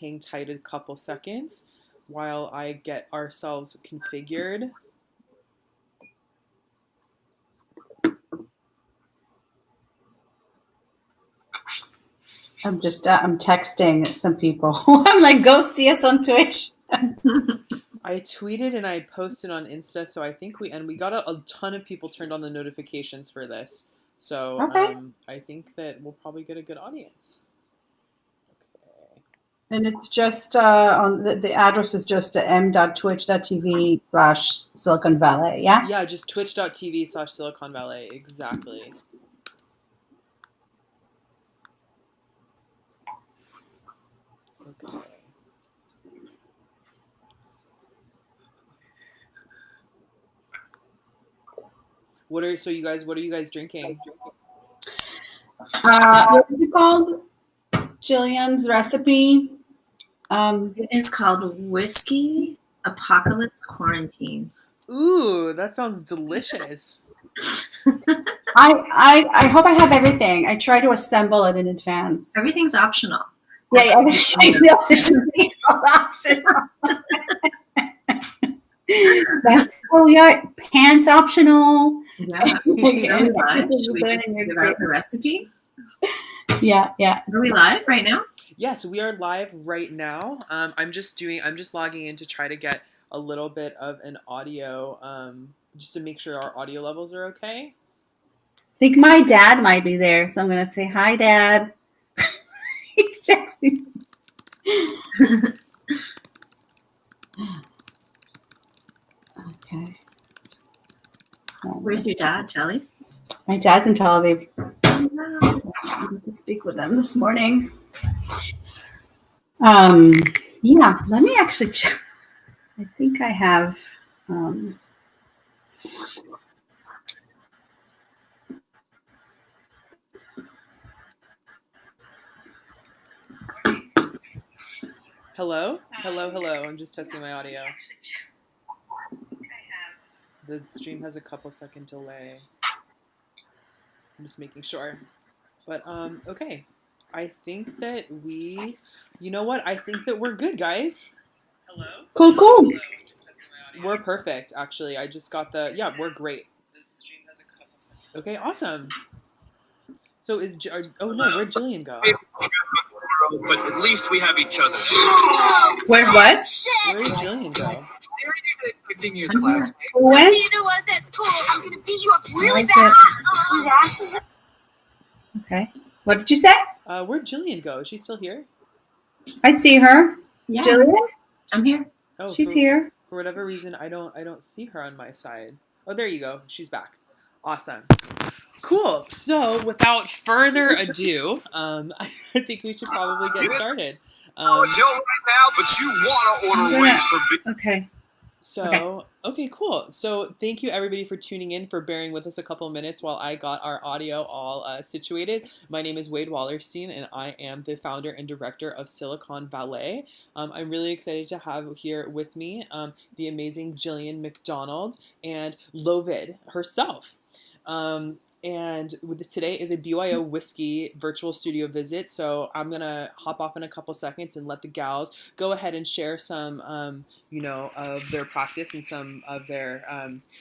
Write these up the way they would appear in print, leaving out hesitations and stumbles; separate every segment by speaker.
Speaker 1: hang tight a couple seconds while I get ourselves configured.
Speaker 2: I'm texting some people. I'm like, go see us on Twitch.
Speaker 1: I tweeted and I posted on Insta, so I think we got a ton of people turned on the notifications for this. So
Speaker 2: Okay.
Speaker 1: I think that we'll probably get a good audience. Okay.
Speaker 2: And it's just on the address is just m.twitch.tv/Silicon Valley. Yeah.
Speaker 1: Yeah, just twitch.tv/Silicon Valley. Exactly. Okay. What are you guys drinking?
Speaker 2: What is it called? Jillian's recipe.
Speaker 3: It is called Whiskey Apocalypse Quarantine.
Speaker 1: Ooh, that sounds delicious.
Speaker 2: I hope I have everything. I try to assemble it in advance.
Speaker 3: Everything's optional.
Speaker 2: Yeah, everything's optional. Oh yeah, pants optional.
Speaker 3: Yeah. Are we live? Should we just give out the recipe?
Speaker 2: Yeah.
Speaker 3: Are we live right now?
Speaker 1: Yes, we are live right now. I'm just logging in to try to get a little bit of an audio, just to make sure our audio levels are okay.
Speaker 2: I think my dad might be there, so I'm gonna say hi, Dad. He's texting. Okay.
Speaker 3: Where's your dad, Telly?
Speaker 2: My dad's in Tel Aviv. I need to speak with them this morning. Yeah, let me actually check. I think I have.
Speaker 1: Hello. I'm just testing my audio. The stream has a couple second delay. I'm just making sure. But okay. I think that you know what? I think that we're good, guys. Hello.
Speaker 2: Cool.
Speaker 1: We're perfect, actually. I just got we're great. The stream has a couple seconds. Okay, awesome. So where'd Jillian go?
Speaker 4: But at least we have each other.
Speaker 2: Where's what?
Speaker 1: Where'd Jillian go?
Speaker 2: When? Okay. What did you say?
Speaker 1: Where'd Jillian go? Is she still here?
Speaker 2: I see her.
Speaker 3: Yeah.
Speaker 2: Jillian?
Speaker 3: I'm here.
Speaker 1: Oh,
Speaker 2: she's here.
Speaker 1: For whatever reason, I don't see her on my side. Oh, there you go. She's back. Awesome. Cool. So, without further ado, I think we should probably get started.
Speaker 4: Right now, but you want to order wings for big.
Speaker 2: Okay.
Speaker 1: So, okay, cool. So, thank you everybody for tuning in, for bearing with us a couple of minutes while I got our audio all situated. My name is Wade Wallerstein, and I am the founder and director of Silicon Valley. I'm really excited to have here with me the amazing Jillian McDonald and Lovid herself. And today is a BYO Whiskey virtual studio visit, so I'm going to hop off in a couple seconds and let the gals go ahead and share some, of their practice and some of their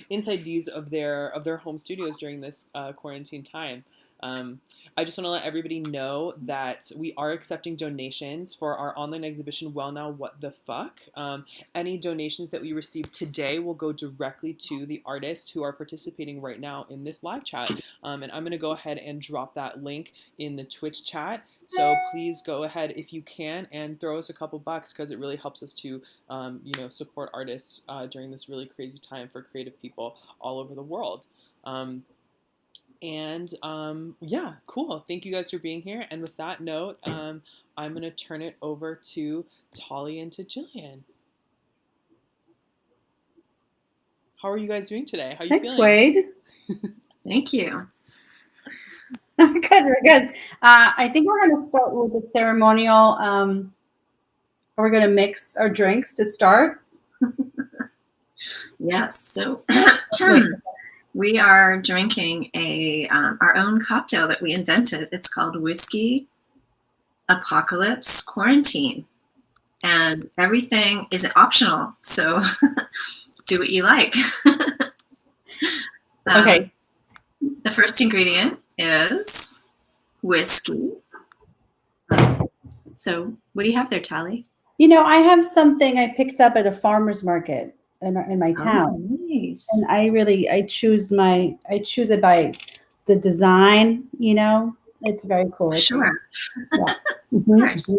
Speaker 1: inside views of their home studios during this quarantine time. I just want to let everybody know that we are accepting donations for our online exhibition, Well Now, What the Fuck? Any donations that we receive today will go directly to the artists who are participating right now in this live chat. And I'm going to go ahead and drop that link in the Twitch chat. So please go ahead if you can and throw us a couple bucks, because it really helps us to, support artists during this really crazy time for creative people all over the world. Yeah, cool. Thank you guys for being here. And with that note, I'm going to turn it over to Tolly and to Jillian. How are you guys doing today? How are you feeling?
Speaker 2: Thanks, Wade.
Speaker 3: Thank you.
Speaker 2: We're good. I think we're going to start with the ceremonial. We're going to mix our drinks to start.
Speaker 3: Yes. So we are drinking our own cocktail that we invented. It's called Whiskey Apocalypse Quarantine. and everything is optional. So do what you like.
Speaker 2: Okay.
Speaker 3: The first ingredient is whiskey. So what do you have there, Tally?
Speaker 2: I have something I picked up at a farmer's market in my town.
Speaker 3: Oh, nice.
Speaker 2: And I choose it by the design, It's very cool.
Speaker 3: Sure.
Speaker 2: Yeah.
Speaker 3: Of course.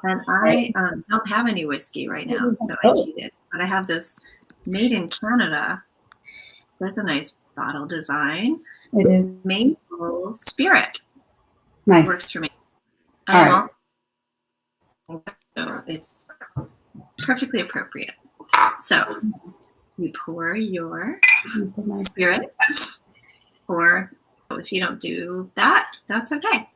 Speaker 3: And I don't have any whiskey right now, so I cheated. But I have this made in Canada. That's a nice bottle design.
Speaker 2: It is
Speaker 3: Maple Spirit.
Speaker 2: nice.
Speaker 3: Works for me.
Speaker 2: All right.
Speaker 3: So it's perfectly appropriate. So you pour your spirit, or if you don't do that, that's okay.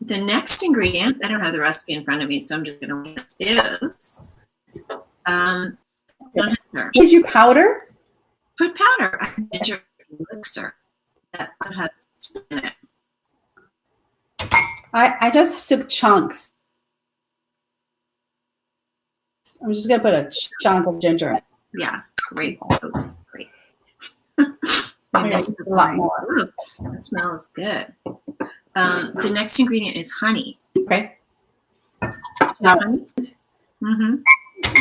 Speaker 3: The next ingredient, I don't have the recipe in front of me, so I'm just going to what it is.
Speaker 2: Did you powder?
Speaker 3: Put powder. I ginger elixir that has in it.
Speaker 2: I just took chunks. I'm just gonna put a chunk of ginger in.
Speaker 3: Yeah, great. Great.
Speaker 2: I missed a lot more.
Speaker 3: Ooh, that smells good. The next ingredient is honey.
Speaker 2: Okay.
Speaker 3: Honey. Mm-hmm.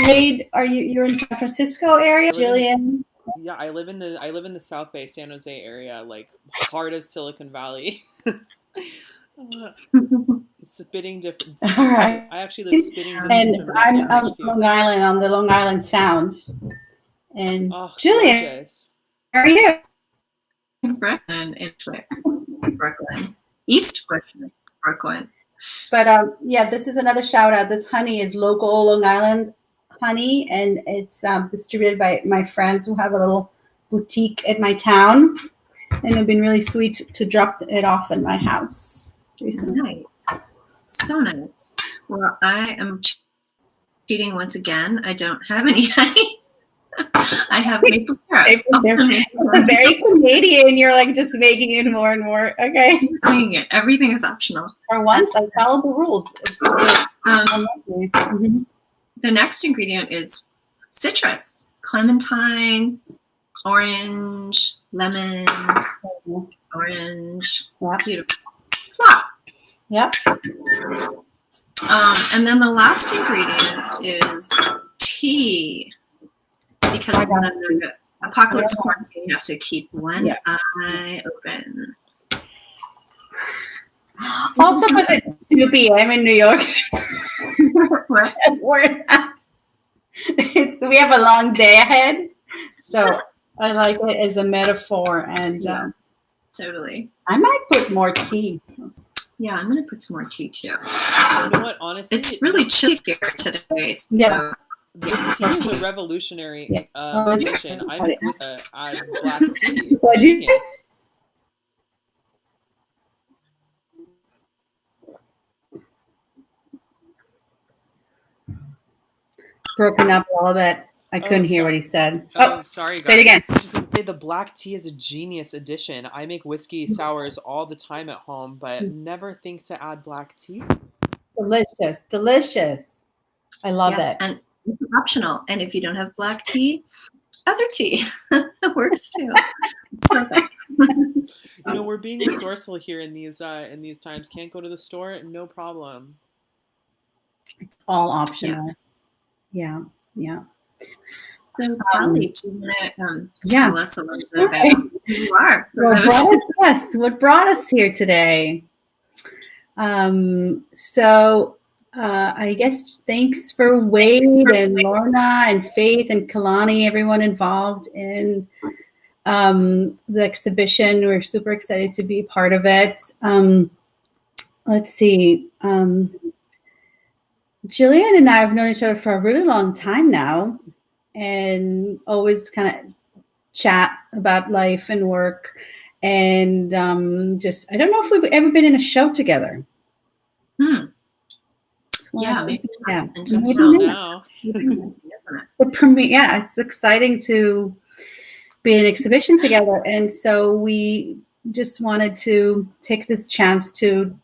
Speaker 2: Wade, you're in San Francisco area, Jillian?
Speaker 1: Yeah, I live in the South Bay, San Jose area, like heart of Silicon Valley. Spitting difference.
Speaker 2: All right.
Speaker 1: I actually live spitting distance
Speaker 2: And
Speaker 1: from
Speaker 2: I'm
Speaker 1: Netflix
Speaker 2: on
Speaker 1: HQ.
Speaker 2: Long Island, on the Long Island Sound. And Jillian,
Speaker 1: Gorgeous.
Speaker 2: where are you?
Speaker 3: In Brooklyn, Brooklyn, East Brooklyn.
Speaker 2: But yeah, this is another shout out. This honey is local Long Island honey, and it's distributed by my friends who have a little boutique at my town, and they've been really sweet to drop it off in my house recently.
Speaker 3: Nice, so nice. Well, I am cheating once again. I don't have any honey. I have maple syrup.
Speaker 2: It's very Canadian. You're like just making it more and more. Okay.
Speaker 3: Everything is optional.
Speaker 2: For once, I followed the rules.
Speaker 3: The next ingredient is citrus, clementine, orange, lemon, orange.
Speaker 2: Yeah.
Speaker 3: Beautiful. Plot.
Speaker 2: Yep.
Speaker 3: And then the last ingredient is tea. Because of the apocalypse quarantine, you have to keep one eye open.
Speaker 2: Also, because it's 2 p.m. in New York.
Speaker 3: What?
Speaker 2: We're not. We have a long day ahead, so I like it as a metaphor. And
Speaker 3: totally.
Speaker 1: I might put more tea.
Speaker 3: Yeah, I'm gonna put some more tea too.
Speaker 1: You know what? Honestly,
Speaker 3: it's really chilly here today. So
Speaker 2: yeah.
Speaker 1: The tea is a revolutionary addition. I make whiskey add black tea. Genius.
Speaker 2: Broken up a little bit. I couldn't hear what he said.
Speaker 1: Oh, sorry, guys.
Speaker 2: Say it again.
Speaker 1: Just gonna say the black tea is a genius addition. I make whiskey sours all the time at home, but never think to add black tea.
Speaker 2: Delicious, delicious. I love it.
Speaker 3: And it's optional. And if you don't have black tea, other tea works too. Perfect.
Speaker 1: You know, we're being resourceful here in these times. Can't go to the store? No problem.
Speaker 2: It's all optional.
Speaker 3: Yes.
Speaker 2: Yeah, yeah.
Speaker 3: So, Kelly, do you want to tell us a little bit about who you are?
Speaker 2: What brought us here today? I guess thanks for Wade and Lorna and Faith and Kalani, everyone involved in the exhibition. We're super excited to be part of it. Let's see. Jillian and I have known each other for a really long time now, and always kind of chat about life and work. And just, I don't know if we've ever been in a show together.
Speaker 3: Yeah, maybe.
Speaker 2: Yeah.
Speaker 1: Now.
Speaker 2: The premiere, yeah, it's exciting to be in an exhibition together. And so we just wanted to take this chance to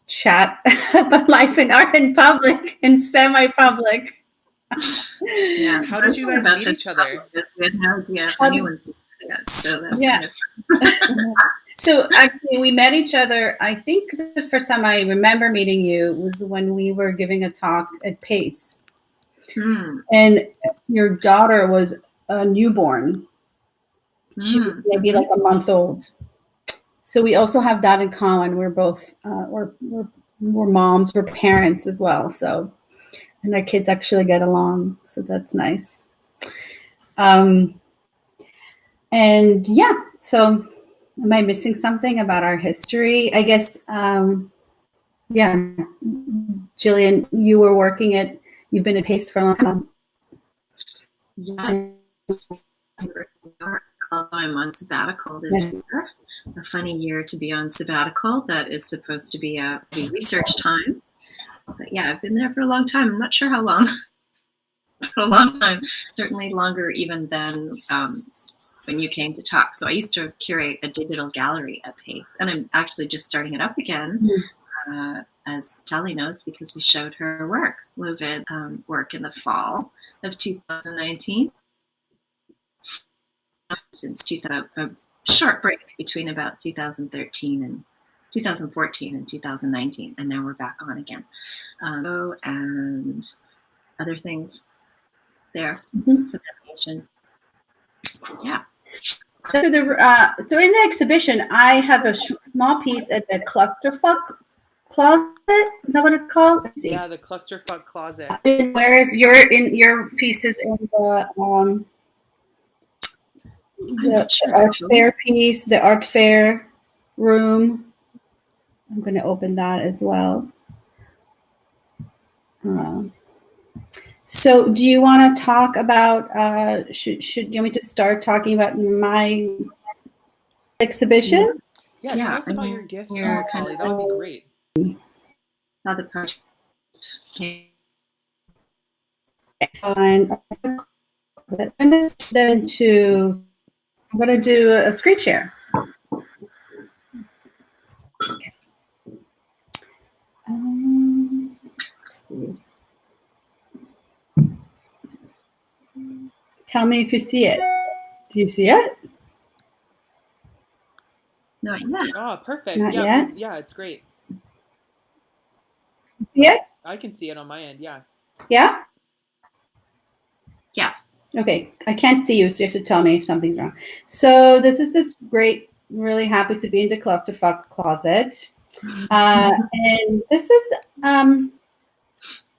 Speaker 2: chat about life and art in public and semi-public.
Speaker 3: Yeah.
Speaker 1: How did you guys
Speaker 3: About
Speaker 1: meet
Speaker 3: this
Speaker 1: each other?
Speaker 3: because we had no idea if
Speaker 2: How did-
Speaker 3: anyone could do that, so that's
Speaker 2: Yeah.
Speaker 3: kind of fun.
Speaker 2: So actually, we met each other. I think the first time I remember meeting you was when we were giving a talk at Pace, and your daughter was a newborn. She was maybe like a month old. So we also have that in common. We're both we're moms, we're parents as well. So, and our kids actually get along. So that's nice. And yeah, so am I missing something about our history? I guess, yeah, Jillian, you've been at Pace for a long time.
Speaker 3: Yeah. I'm on sabbatical this year. A funny year to be on sabbatical. That is supposed to be a research time. But yeah, I've been there for a long time. I'm not sure how long. For a long time. Certainly longer even than when you came to talk. So I used to curate a digital gallery at Pace, and I'm actually just starting it up again, as Tali knows, because we showed her work, Lovid's work in the fall of 2019. Since 2000, a short break between about 2013 and 2014 and 2019, and now we're back on again. And other things there, some animation. Yeah.
Speaker 2: So in the exhibition, I have a small piece at the clusterfuck closet. Is that what it's called? Let's see.
Speaker 1: Yeah, the clusterfuck closet.
Speaker 2: And where is your pieces in the art fair piece, the art fair room? I'm going to open that as well. So do you want to talk about, should you want me to start talking about my exhibition?
Speaker 1: Yeah, tell us about your gift, Tali. That would be great.
Speaker 3: How the project came.
Speaker 2: And this then I'm going to do a screen share. Okay. Let's see. Tell me if you see it. Do you see it?
Speaker 3: Not yet.
Speaker 1: Oh, perfect.
Speaker 2: Not
Speaker 1: yeah,
Speaker 2: yet?
Speaker 1: yeah, it's great.
Speaker 2: See it?
Speaker 1: I can see it on my end, yeah.
Speaker 2: Yeah?
Speaker 3: Yes.
Speaker 2: Okay, I can't see you, so you have to tell me if something's wrong. So this is this great, really happy to be in the clusterfuck closet. And this is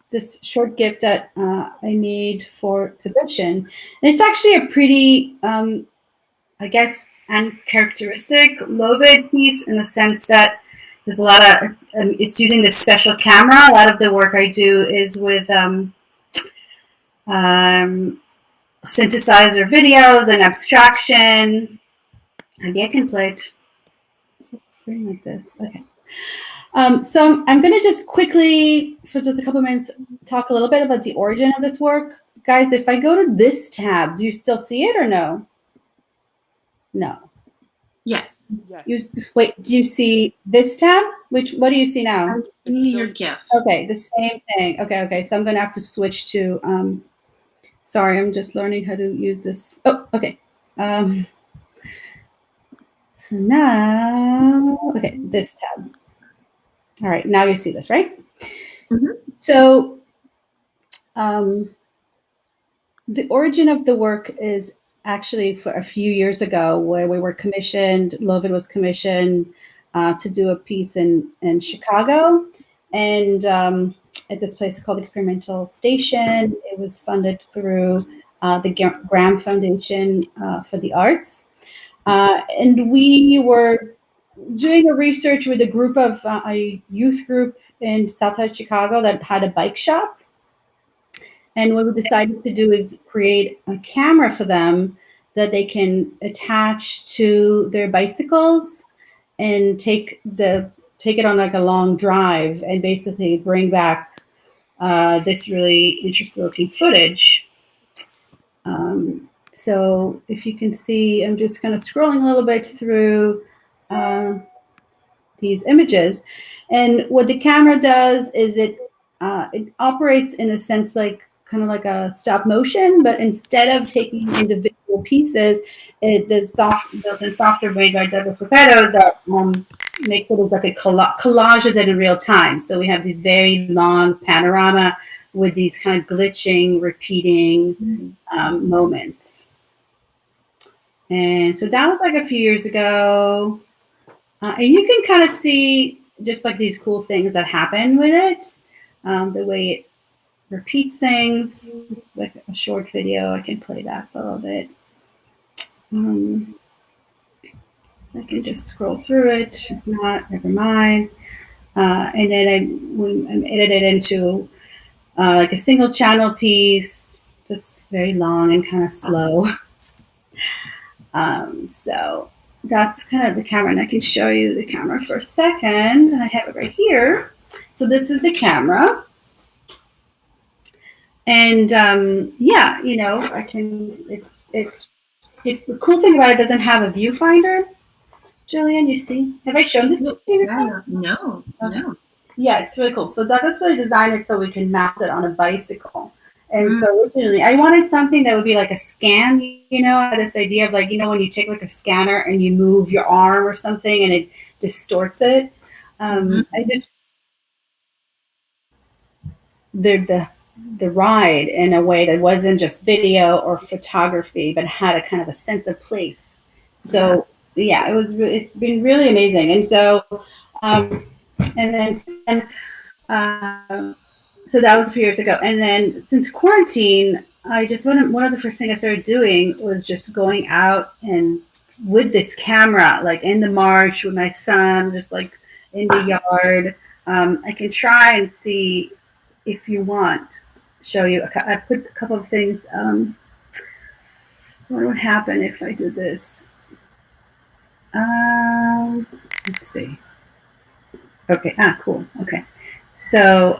Speaker 2: this short gift that I made for exhibition. And it's actually a pretty, I guess, uncharacteristic Lovid piece in the sense that there's a lot of, it's using this special camera. A lot of the work I do is with synthesizer videos and abstraction. Maybe I can play it screen like this. Okay. So I'm going to just quickly, for just a couple minutes, talk a little bit about the origin of this work. Guys, if I go to this tab, do you still see it or no? No.
Speaker 3: Yes.
Speaker 1: Yes.
Speaker 2: Wait, do you see this tab? What do you see now?
Speaker 3: Your gift.
Speaker 2: Okay, the same thing. Okay. So I'm going to have to switch to, sorry, I'm just learning how to use this. Oh, okay. So now, okay, this tab. All right, now you see this, right? So the origin of the work is actually for a few years ago where we were commissioned, Lovid was commissioned to do a piece in Chicago. And at this place called Experimental Station, it was funded through the Graham Foundation for the Arts. And we were doing a research with a group of a youth group in Southside Chicago that had a bike shop. And what we decided to do is create a camera for them that they can attach to their bicycles and take it on like a long drive and basically bring back this really interesting looking footage. So if you can see, I'm just kind of scrolling a little bit through. these images. And what the camera does is it operates in a sense like kind of like a stop motion, but instead of taking individual pieces, it does built-in software made by Douglas Lopetto that makes it as like a collages it in real time. So we have these very long panorama with these kind of glitching, repeating moments. And so that was like a few years ago. And you can kind of see just like these cool things that happen with it. The way it repeats things. It's like a short video. I can play that for a little bit. I can just scroll through it. If not, never mind. And then I edit it into like a single channel piece that's very long and kind of slow. So that's kind of the camera, and I can show you the camera for a second. I have it right here. So this is the camera. And yeah, you know, I can, the cool thing about it doesn't have a viewfinder. Julian, you see? Have I shown this to you?
Speaker 3: No.
Speaker 2: Yeah, it's really cool. So Douglas really designed it so we can mount it on a bicycle. And so originally I wanted something that would be like a scan, you know, I had this idea of like, you know, when you take like a scanner and you move your arm or something and it distorts it. I just, the ride in a way that wasn't just video or photography, but had a kind of a sense of place. So yeah, it's been really amazing. And so, so that was a few years ago. And then since quarantine, I just one of the first things I started doing was just going out and with this camera, like in the marsh with my son, just like in the yard. I can try and see if you want. Show you. I put a couple of things. What would happen if I did this? Let's see. Okay. Cool. Okay. So,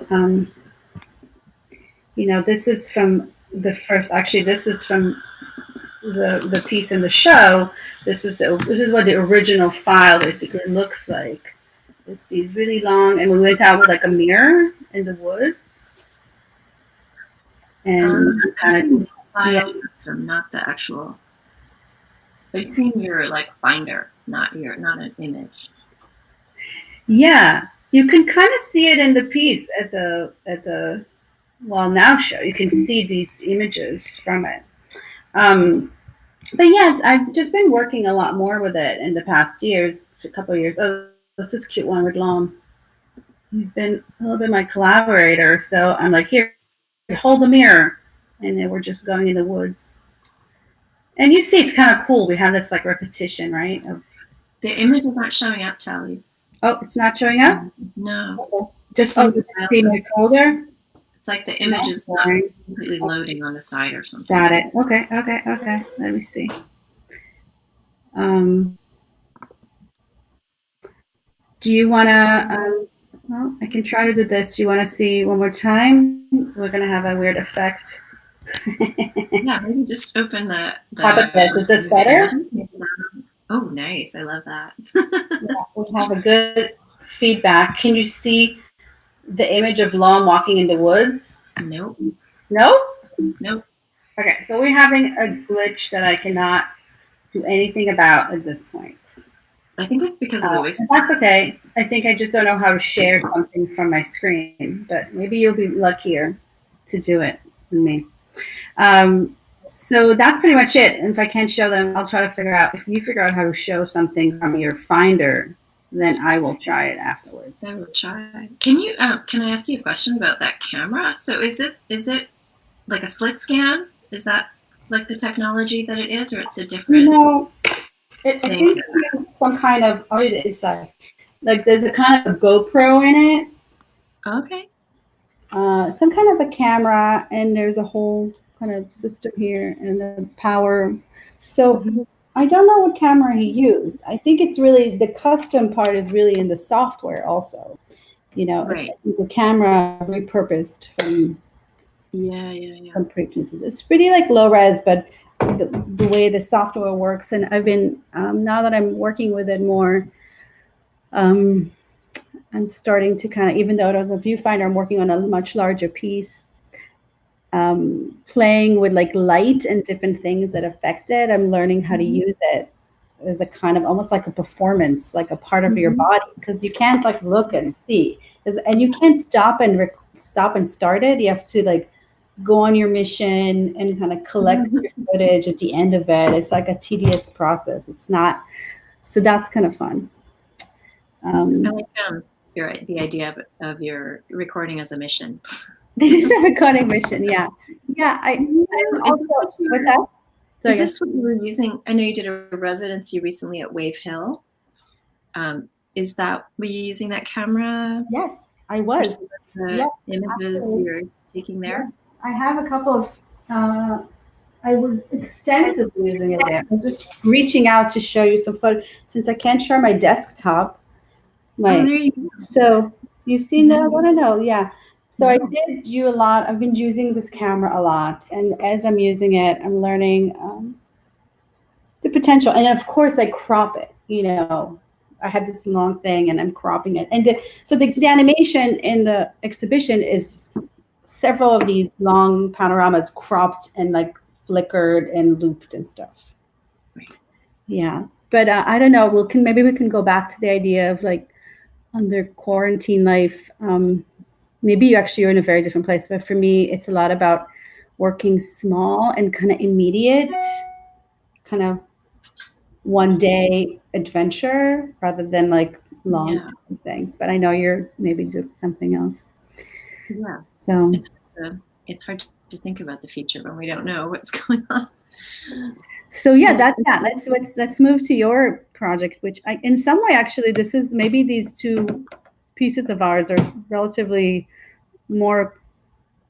Speaker 2: you know, this is from the first. Actually, this is from the piece in the show. This is what the original file basically looks like. It's these really long, and we went out with like a mirror in the woods. And
Speaker 3: I've seen the file system, not the actual. I've seen your like binder, not an image.
Speaker 2: Yeah, you can kind of see it in the piece at the Well Now show. You can see these images from it. But yeah, I've just been working a lot more with it in the past years, a couple of years. Oh, this is a cute one with Lom. He's been a little bit my collaborator, so I'm like, here, hold the mirror, and then we're just going in the woods. And you see, it's kind of cool. We have this like repetition, right?
Speaker 3: The images aren't showing up, Tally.
Speaker 2: Oh, it's not showing up?
Speaker 3: No.
Speaker 2: Okay. Just so you can see my folder?
Speaker 3: It's like the image is not completely loading on the side or something.
Speaker 2: Got it. Okay. Let me see. Do you want to, well, I can try to do this. Do you want to see one more time? We're going to have a weird effect.
Speaker 3: Yeah, maybe just open the
Speaker 2: How about this? Is this better?
Speaker 3: Oh, nice. I love that.
Speaker 2: Yeah, we have a good feedback. Can you see the image of Lom walking in the woods?
Speaker 3: Nope.
Speaker 2: No?
Speaker 3: Nope.
Speaker 2: Okay, so we're having a glitch that I cannot do anything about at this point.
Speaker 3: I think it's because of the voice.
Speaker 2: That's okay. I think I just don't know how to share something from my screen, but maybe you'll be luckier to do it than me. So that's pretty much it. And if I can't show them, I'll try to figure out. If you figure out how to show something from your Finder, then I will try it afterwards.
Speaker 3: I will try. Can you? Can I ask you a question about that camera? So is it like a split scan? Is that like the technology that it is, or it's a different?
Speaker 2: No, I think it's some kind of. Oh, it is like there's a kind of a GoPro in it.
Speaker 3: Okay.
Speaker 2: Some kind of a camera, and there's a whole kind of system here and the power. So I don't know what camera he used. I think it's really the custom part is really in the software also. You know,
Speaker 3: right.
Speaker 2: It's the camera repurposed from some previous. It's pretty like low res, but the way the software works, and I've been now that I'm working with it more, Um, I'm starting to kind of, even though it was a viewfinder, I'm working on a much larger piece, playing with like light and different things that affect it. I'm learning how to use it as a kind of almost like a performance, like a part of your body, because you can't like look and see, and you can't stop and stop and start it. You have to like go on your mission and kind of collect your footage at the end of it. It's like a tedious process. It's not, so that's kind of fun.
Speaker 3: I like the idea of your recording as a mission.
Speaker 2: This is a recording mission. Yeah. I also, what's that? Sorry,
Speaker 3: is this what you were using? I know you did a residency recently at Wave Hill. Were you using that camera?
Speaker 2: Yes, I was.
Speaker 3: The images you were taking there?
Speaker 2: Yes. I have a couple of, I was extensively using it there. I'm just reaching out to show you some photos since I can't share my desktop.
Speaker 3: There you go.
Speaker 2: So you've seen that? I want to know. Yeah. So I did do a lot. I've been using this camera a lot. And as I'm using it, I'm learning the potential. And of course, I crop it. I have this long thing and I'm cropping it. And so the animation in the exhibition is several of these long panoramas cropped and like flickered and looped and stuff.
Speaker 3: Right.
Speaker 2: Yeah. But I don't know. Maybe we can go back to the idea of like under quarantine life. Maybe you're in a very different place. But for me, it's a lot about working small and kind of immediate, kind of one day adventure rather than like long things. But I know you're maybe doing something else.
Speaker 3: Yeah.
Speaker 2: So
Speaker 3: it's hard to think about the future when we don't know what's going on.
Speaker 2: So yeah, that's that. Let's move to your project, which in some way actually this is maybe these two pieces of ours are relatively more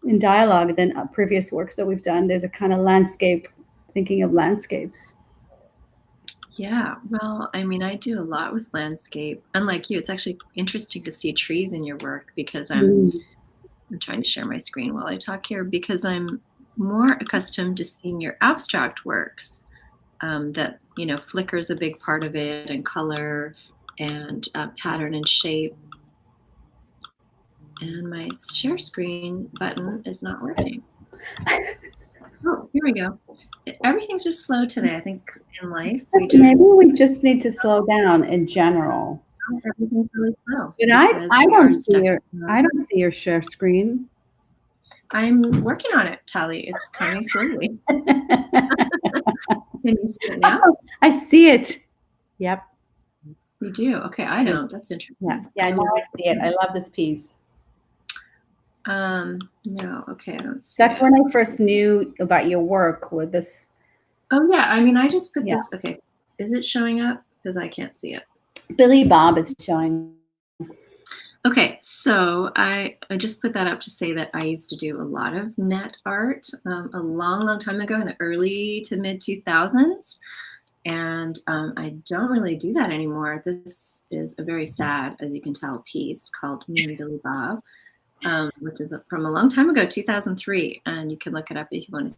Speaker 2: in dialogue than previous works that we've done. There's a kind of landscape, thinking of landscapes.
Speaker 3: Yeah, well, I mean, I do a lot with landscape. Unlike you, it's actually interesting to see trees in your work because I'm trying to share my screen while I talk here because I'm more accustomed to seeing your abstract works that, flicker is a big part of it and color and pattern and shape. And my share screen button is not working. Oh, here we go. Everything's just slow today, I think, in life.
Speaker 2: Maybe we just need to slow down in general.
Speaker 3: Everything's really slow.
Speaker 2: But I don't see your share screen.
Speaker 3: I'm working on it, Tali. It's coming slowly. Can you see it now?
Speaker 2: Oh, I see it. Yep.
Speaker 3: You do? Okay, I don't. That's interesting.
Speaker 2: Yeah, now I see it. I love this piece.
Speaker 3: No, okay, I don't see
Speaker 2: That's when I first knew about your work with this.
Speaker 3: Oh yeah, I mean, I just put this. Okay, is it showing up? Because I can't see it.
Speaker 2: Billy Bob is showing.
Speaker 3: Okay, so I just put that up to say that I used to do a lot of net art a long time ago in the early to mid 2000s. And I don't really do that anymore. This is a very sad, as you can tell, piece called Me and Billy Bob. Which is from a long time ago, 2003, and you can look it up if you want to.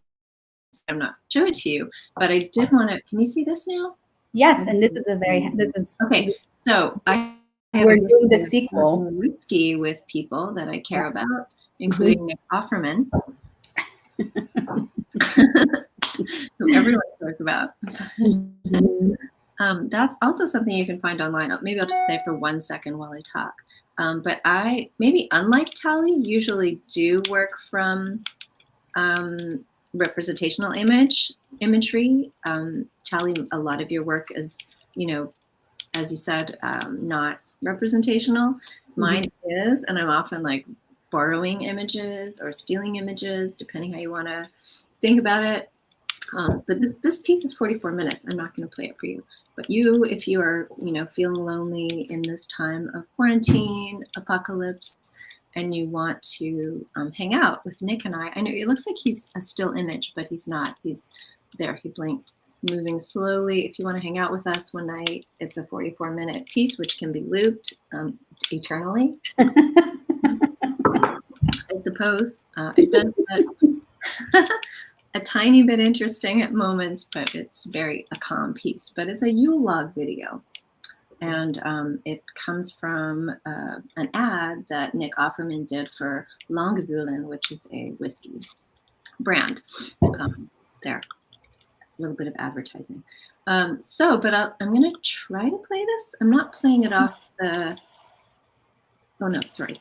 Speaker 3: I'm not show it to you, but I did want to. Can you see this now?
Speaker 2: Yes, and this is
Speaker 3: okay. So
Speaker 2: we're doing the sequel.
Speaker 3: Whiskey with people that I care about, including Nick Offerman, who everyone cares about. That's also something you can find online. Maybe I'll just play for 1 second while I talk. But I, maybe unlike Tali, usually do work from representational imagery. Tali, a lot of your work is, as you said, not representational. Mine is, and I'm often like borrowing images or stealing images, depending how you want to think about it. But this piece is 44 minutes. I'm not going to play it for you. But if you are, feeling lonely in this time of quarantine, apocalypse, and you want to hang out with Nick and I know it looks like he's a still image, but he's not. He's there. He blinked, moving slowly. If you want to hang out with us one night, it's a 44-minute piece, which can be looped eternally. I suppose it does that. A tiny bit interesting at moments, but it's a calm piece. But it's a Yule log video. And it comes from an ad that Nick Offerman did for Longevulin, which is a whiskey brand. There, a little bit of advertising. But I'm going to try to play this. I'm not playing it off the. Oh no, sorry.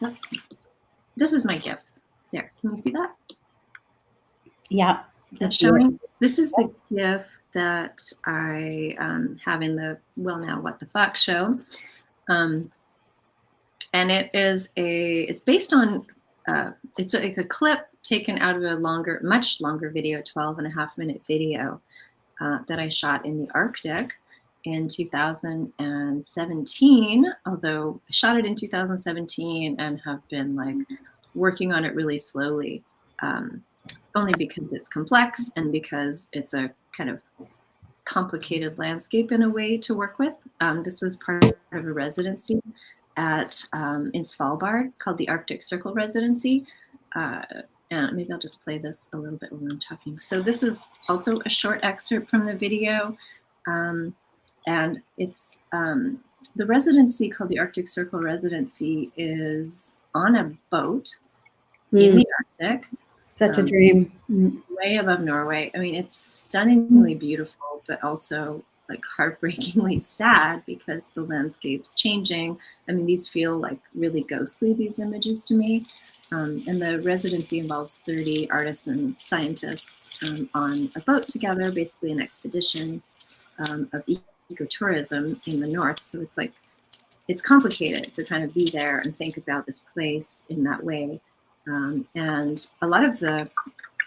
Speaker 3: This is my gift. There, can you see that?
Speaker 2: Yeah.
Speaker 3: That's showing. This is the gift that I have in the Well Now What the Fuck show. And it's based on, it's like a clip taken out of a much longer video, 12.5-minute video that I shot in the Arctic in 2017, although I shot it in 2017 and have been like working on it really slowly, only because it's complex and because it's a kind of complicated landscape in a way to work with. This was part of a residency in Svalbard called the Arctic Circle Residency. And maybe I'll just play this a little bit while I'm talking. So this is also a short excerpt from the video. And it's the residency called the Arctic Circle Residency is on a boat in the Arctic.
Speaker 2: Such a dream.
Speaker 3: Way above Norway. I mean, it's stunningly beautiful, but also like heartbreakingly sad because the landscape's changing. I mean, these feel like really ghostly, these images to me. And the residency involves 30 artists and scientists on a boat together, basically an expedition of ecotourism in the north. So it's complicated to kind of be there and think about this place in that way. And a lot of the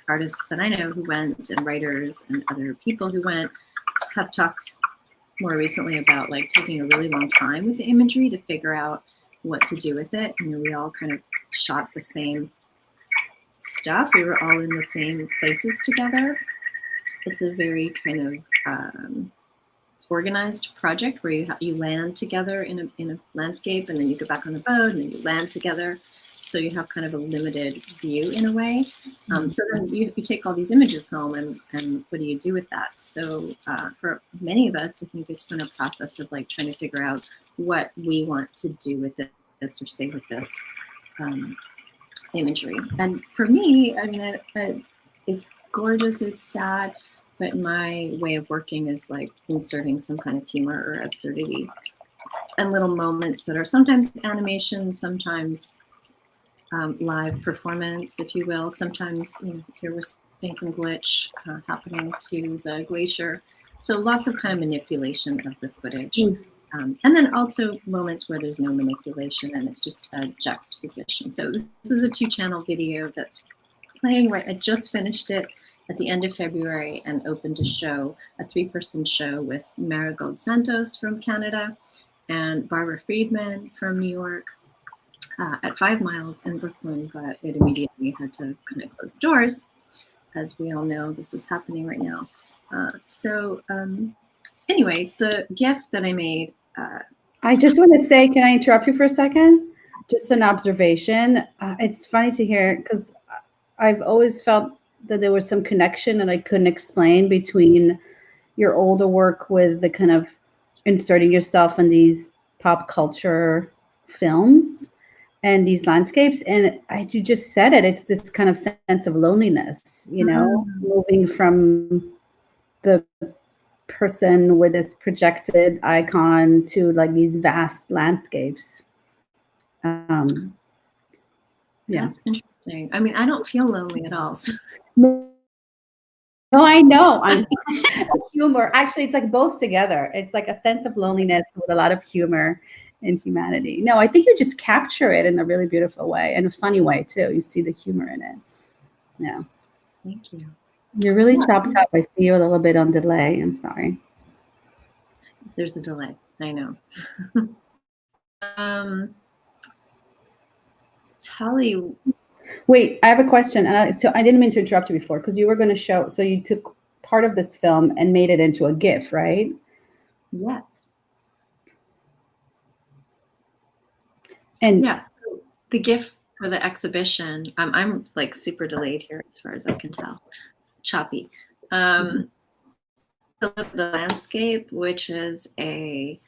Speaker 3: artists that I know who went and writers and other people who went have talked more recently about like taking a really long time with the imagery to figure out what to do with it. You know, we all kind of shot the same stuff. We were all in the same places together. It's a very kind of organized project where you land together in a landscape, and then you go back on the boat, and then you land together. So you have kind of a limited view in a way. So then you take all these images home, and what do you do with that? So for many of us, I think it's been a process of like trying to figure out what we want to do with this or say with this imagery. And for me, I mean, it's gorgeous, it's sad, but my way of working is like inserting some kind of humor or absurdity and little moments that are sometimes animation, sometimes live performance, if you will. Sometimes, you know, here we're seeing some glitch happening to the glacier. So lots of kind of manipulation of the footage. And then also moments where there's no manipulation and it's just a juxtaposition. So this is a 2-channel video that's playing right. I just finished it at the end of February and opened a show, a 3-person show with Marigold Santos from Canada and Barbara Friedman from New York. At 5 Miles in Brooklyn, but it immediately had to kind of close doors. As we all know, this is happening right now. Anyway, the gift that I made.
Speaker 2: I just want to say, can I interrupt you for a second? Just an observation. It's funny to hear because I've always felt that there was some connection and I couldn't explain between your older work with the kind of inserting yourself in these pop culture films and these landscapes. And you just said it, it's this kind of sense of loneliness, you know, moving from the person with this projected icon to like these vast landscapes. Yeah.
Speaker 3: That's interesting. I mean, I don't feel lonely at all. So.
Speaker 2: No, I know. I'm humor. Actually, it's like both together. It's like a sense of loneliness with a lot of humor and humanity. No, I think you just capture it in a really beautiful way, and a funny way too. You see the humor in it. Yeah.
Speaker 3: Thank you.
Speaker 2: You're really chopped up. I see you a little bit on delay. I'm sorry.
Speaker 3: There's a delay. I know. Tully.
Speaker 2: Wait, I have a question. And so I didn't mean to interrupt you before because you were going to show. So you took part of this film and made it into a GIF, right?
Speaker 3: Yes.
Speaker 2: And
Speaker 3: yeah, so the GIF for the exhibition. I'm like super delayed here as far as I can tell. Choppy. The landscape, which is a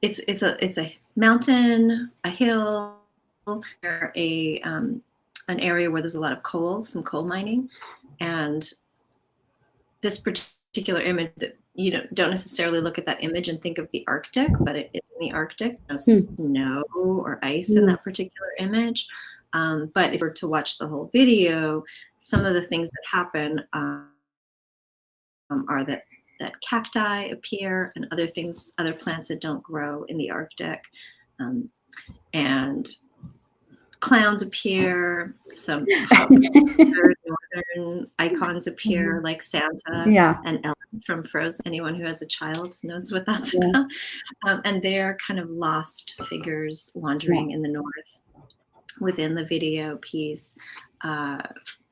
Speaker 3: it's a mountain, a hill, an area where there's a lot of some coal mining, and this particular image that you don't necessarily look at that image and think of the Arctic, but it is in the Arctic. No snow or ice in that particular image. But if we were to watch the whole video, some of the things that happen are that cacti appear and other plants that don't grow in the Arctic, and clowns appear. Some northern icons appear, like Santa and Ella from Frozen. Anyone who has a child knows what that's about. And they're kind of lost figures wandering in the north within the video piece.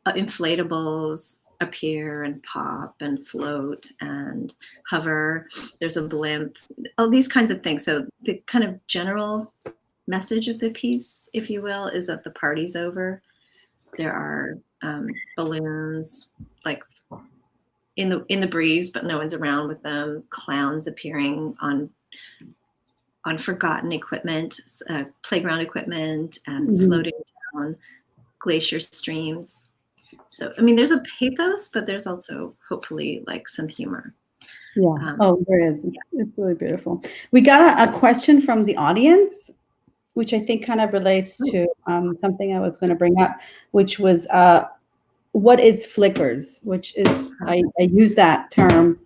Speaker 3: Inflatables appear and pop and float and hover. There's a blimp, all these kinds of things. So the kind of general message of the piece, if you will, is that the party's over. There are balloons like in the breeze, but no one's around with them. Clowns appearing on forgotten equipment, playground equipment, and floating down glacier streams. So, I mean, there's a pathos, but there's also hopefully like some humor.
Speaker 2: Yeah. There is. It's really beautiful. We got a question from the audience, which I think kind of relates to something I was going to bring up, which was what is flickers, which is, I use that term.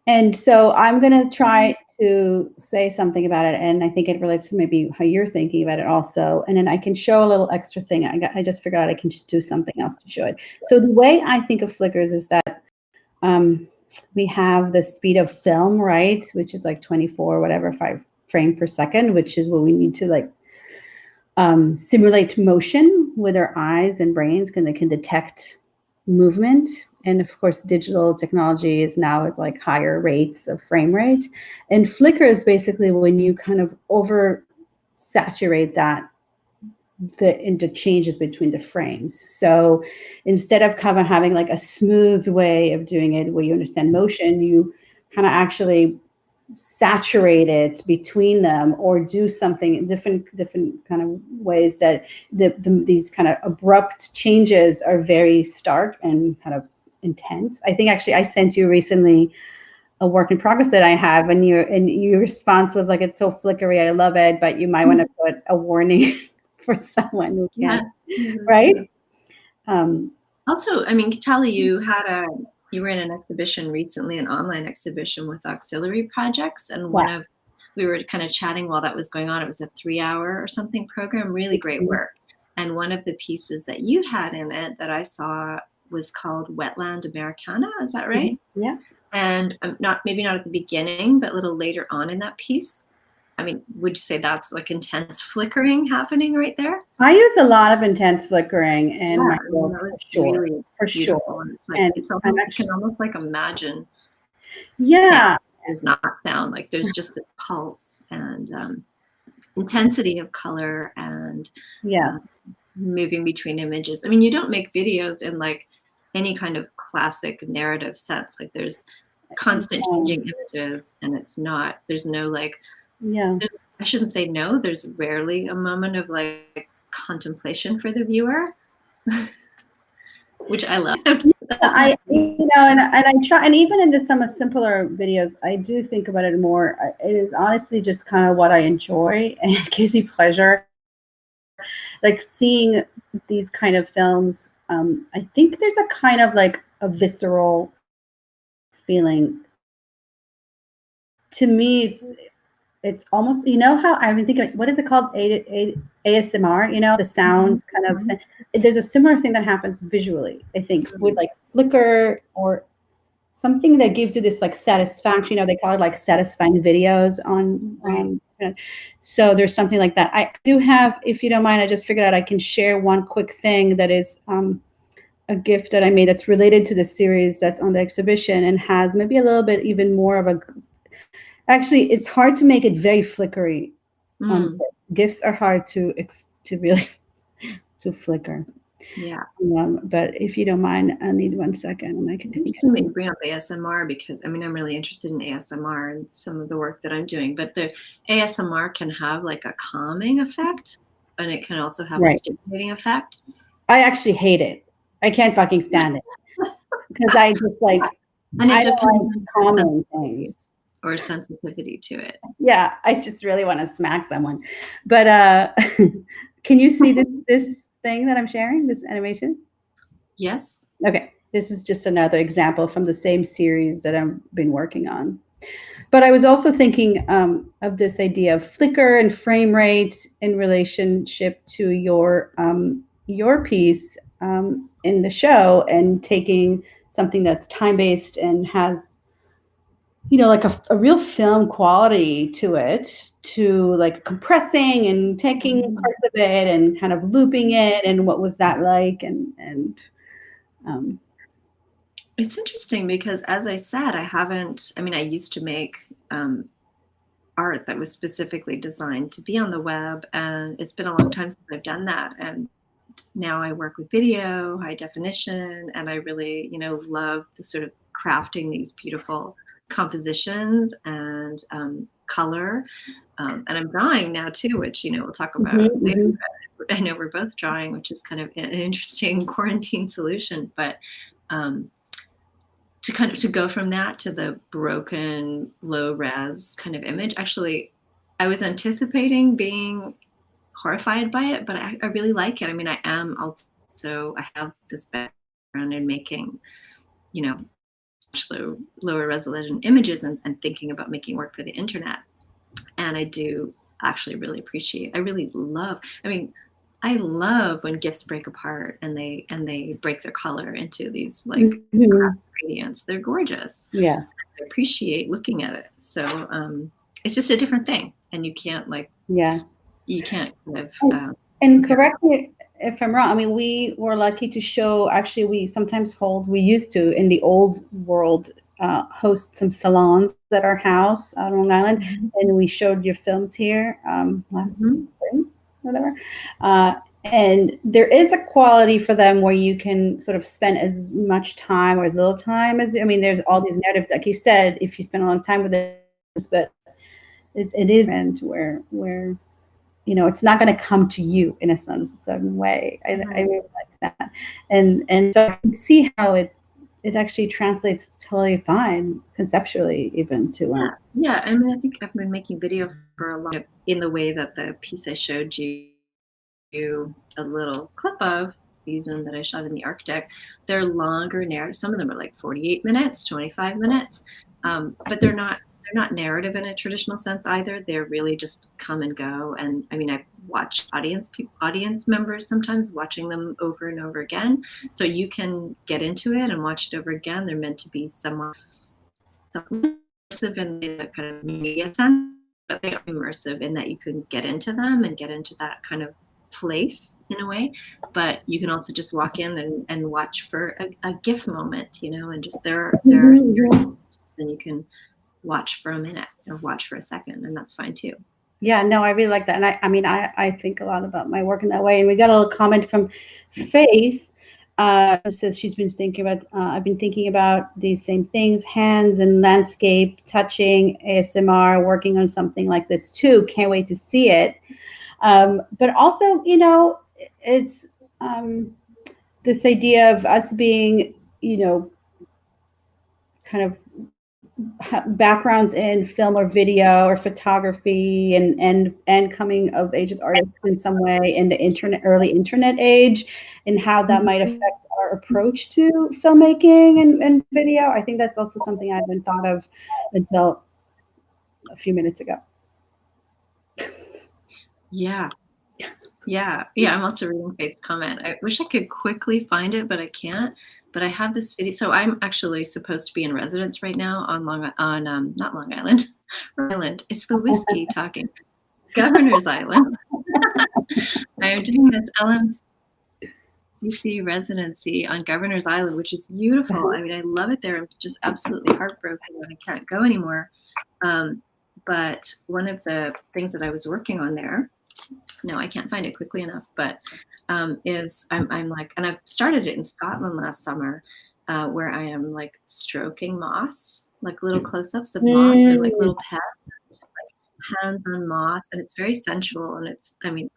Speaker 2: And so I'm going to try to say something about it. And I think it relates to maybe how you're thinking about it also. And then I can show a little extra thing. I just figured out I can just do something else to show it. So the way I think of flickers is that we have the speed of film, right? Which is like 5 frames per second, which is what we need to like simulate motion with our eyes and brains, because they can detect movement. And of course, digital technology is like higher rates of frame rate. And flicker is basically when you kind of over saturate that, into changes between the frames. So instead of kind of having like a smooth way of doing it where you understand motion, you kind of actually saturate it between them, or do something different kind of ways that these kind of abrupt changes are very stark and kind of intense. I think actually I sent you recently a work in progress that I have, and your response was like, it's so flickery, I love it, but you might want to put a warning for someone who can't, right?
Speaker 3: Also, I mean, Katali, you were in an exhibition recently, an online exhibition with auxiliary projects, and we were kind of chatting while that was going on. It was a 3-hour or something program, really great work. And one of the pieces that you had in it that I saw was called Wetland Americana. Is that right?
Speaker 2: Yeah.
Speaker 3: And maybe not at the beginning, but a little later on in that piece. I mean, would you say that's like intense flickering happening right there?
Speaker 2: I use a lot of intense flickering in my work,
Speaker 3: that was
Speaker 2: really for sure.
Speaker 3: It's like, you can almost like imagine.
Speaker 2: Yeah.
Speaker 3: There's not sound, like there's just the pulse and intensity of color and moving between images. I mean, you don't make videos in like any kind of classic narrative sense. Like there's constant changing images, and there's no like, I shouldn't say no, there's rarely a moment of like contemplation for the viewer, which I love.
Speaker 2: I try, and even into some of simpler videos, I do think about it more. It is honestly just kind of what I enjoy, and it gives me pleasure. Like seeing these kind of films, I think there's a kind of like a visceral feeling. To me, it's almost, how I've been thinking, what is it called? ASMR, the sound kind of, there's a similar thing that happens visually, I think, with like flicker or something that gives you this like satisfaction, they call it like satisfying videos on so there's something like that. I do have, if you don't mind, I just figured out I can share one quick thing that is a gift that I made that's related to the series that's on the exhibition, and has maybe a little bit even more of a, actually, it's hard to make it very flickery. Gifts are hard to really to flicker.
Speaker 3: Yeah.
Speaker 2: But if you don't mind, I need 1 second, and I can think.
Speaker 3: Interesting that you bring up ASMR because I mean I'm really interested in ASMR and some of the work that I'm doing. But the ASMR can have like a calming effect, and it can also have a
Speaker 2: Right.
Speaker 3: stimulating effect.
Speaker 2: I actually hate it. I can't fucking stand it because I just like
Speaker 3: And it
Speaker 2: I don't
Speaker 3: depends
Speaker 2: like
Speaker 3: on
Speaker 2: calming things.
Speaker 3: or sensitivity to it.
Speaker 2: Yeah, I just really want to smack someone. But can you see this thing that I'm sharing? This animation?
Speaker 3: Yes.
Speaker 2: Okay, this is just another example from the same series that I've been working on. But I was also thinking of this idea of flicker and frame rate in relationship to your piece in the show, and taking something that's time based and has like a real film quality to it, to like compressing and taking parts of it and kind of looping it, and what was that like, and
Speaker 3: It's interesting because, as I said, I used to make art that was specifically designed to be on the web, and it's been a long time since I've done that. And now I work with video, high definition, and I really, love the sort of crafting these beautiful compositions and color. And I'm drawing now too, which, we'll talk about later. I know we're both drawing, which is kind of an interesting quarantine solution, but to go from that to the broken low res kind of image, actually I was anticipating being horrified by it, but I really like it. I mean, I have this background in making, much lower resolution images and thinking about making work for the internet. And I do actually really I love when GIFs break apart and they break their color into these like gradients. They're gorgeous.
Speaker 2: Yeah.
Speaker 3: I appreciate looking at it. So it's just a different thing, and you can't you can't kind of
Speaker 2: and correct me if I'm wrong. I mean, we were lucky to show. Actually, we used to in the old world host some salons at our house on Long Island, and we showed your films here last spring, whatever. And there is a quality for them where you can sort of spend as much time or as little time as, there's all these narratives, like you said, if you spend a long time with this, but it is, and where it's not going to come to you in a certain way. I really like that. And so I can see how it actually translates totally fine conceptually, even to
Speaker 3: yeah. I mean, I think I've been making video for a long, in the way that the piece I showed you a little clip of season that I shot in the Arctic. They're longer narratives. Some of them are like 48 minutes, 25 minutes, but they're not narrative in a traditional sense either. They're really just come and go. And I mean, I've watched audience members sometimes watching them over and over again. So you can get into it and watch it over again. They're meant to be somewhat immersive in the kind of media sense, but they are immersive in that you can get into them and get into that kind of place in a way. But you can also just walk in and watch for a GIF moment, and just there are and you can watch for a minute or watch for a second, and that's fine too.
Speaker 2: Yeah, no, I really like that. And I think a lot about my work in that way. And we got a little comment from Faith, who says she's been thinking about, I've been thinking about these same things, hands and landscape, touching, ASMR, working on something like this too. Can't wait to see it. But also, it's this idea of us being, kind of backgrounds in film or video or photography, and coming of age as artists in some way in the early internet age, and how that might affect our approach to filmmaking and video. I think that's also something I haven't thought of until a few minutes ago.
Speaker 3: Yeah. I'm also reading Faith's comment. I wish I could quickly find it, but I can't. But I have this video. So I'm actually supposed to be in residence right now on not Long Island, Rhode Island. It's the whiskey talking. Governor's Island. I'm doing this LMC residency on Governor's Island, which is beautiful. I mean, I love it there. I'm just absolutely heartbroken that I can't go anymore. But one of the things that I was working on there, no, I can't find it quickly enough, but is I'm like, and I've started it in Scotland last summer, where I am like stroking moss, like little close-ups of moss. They're like little pets, just like hands on moss, and it's very sensual. And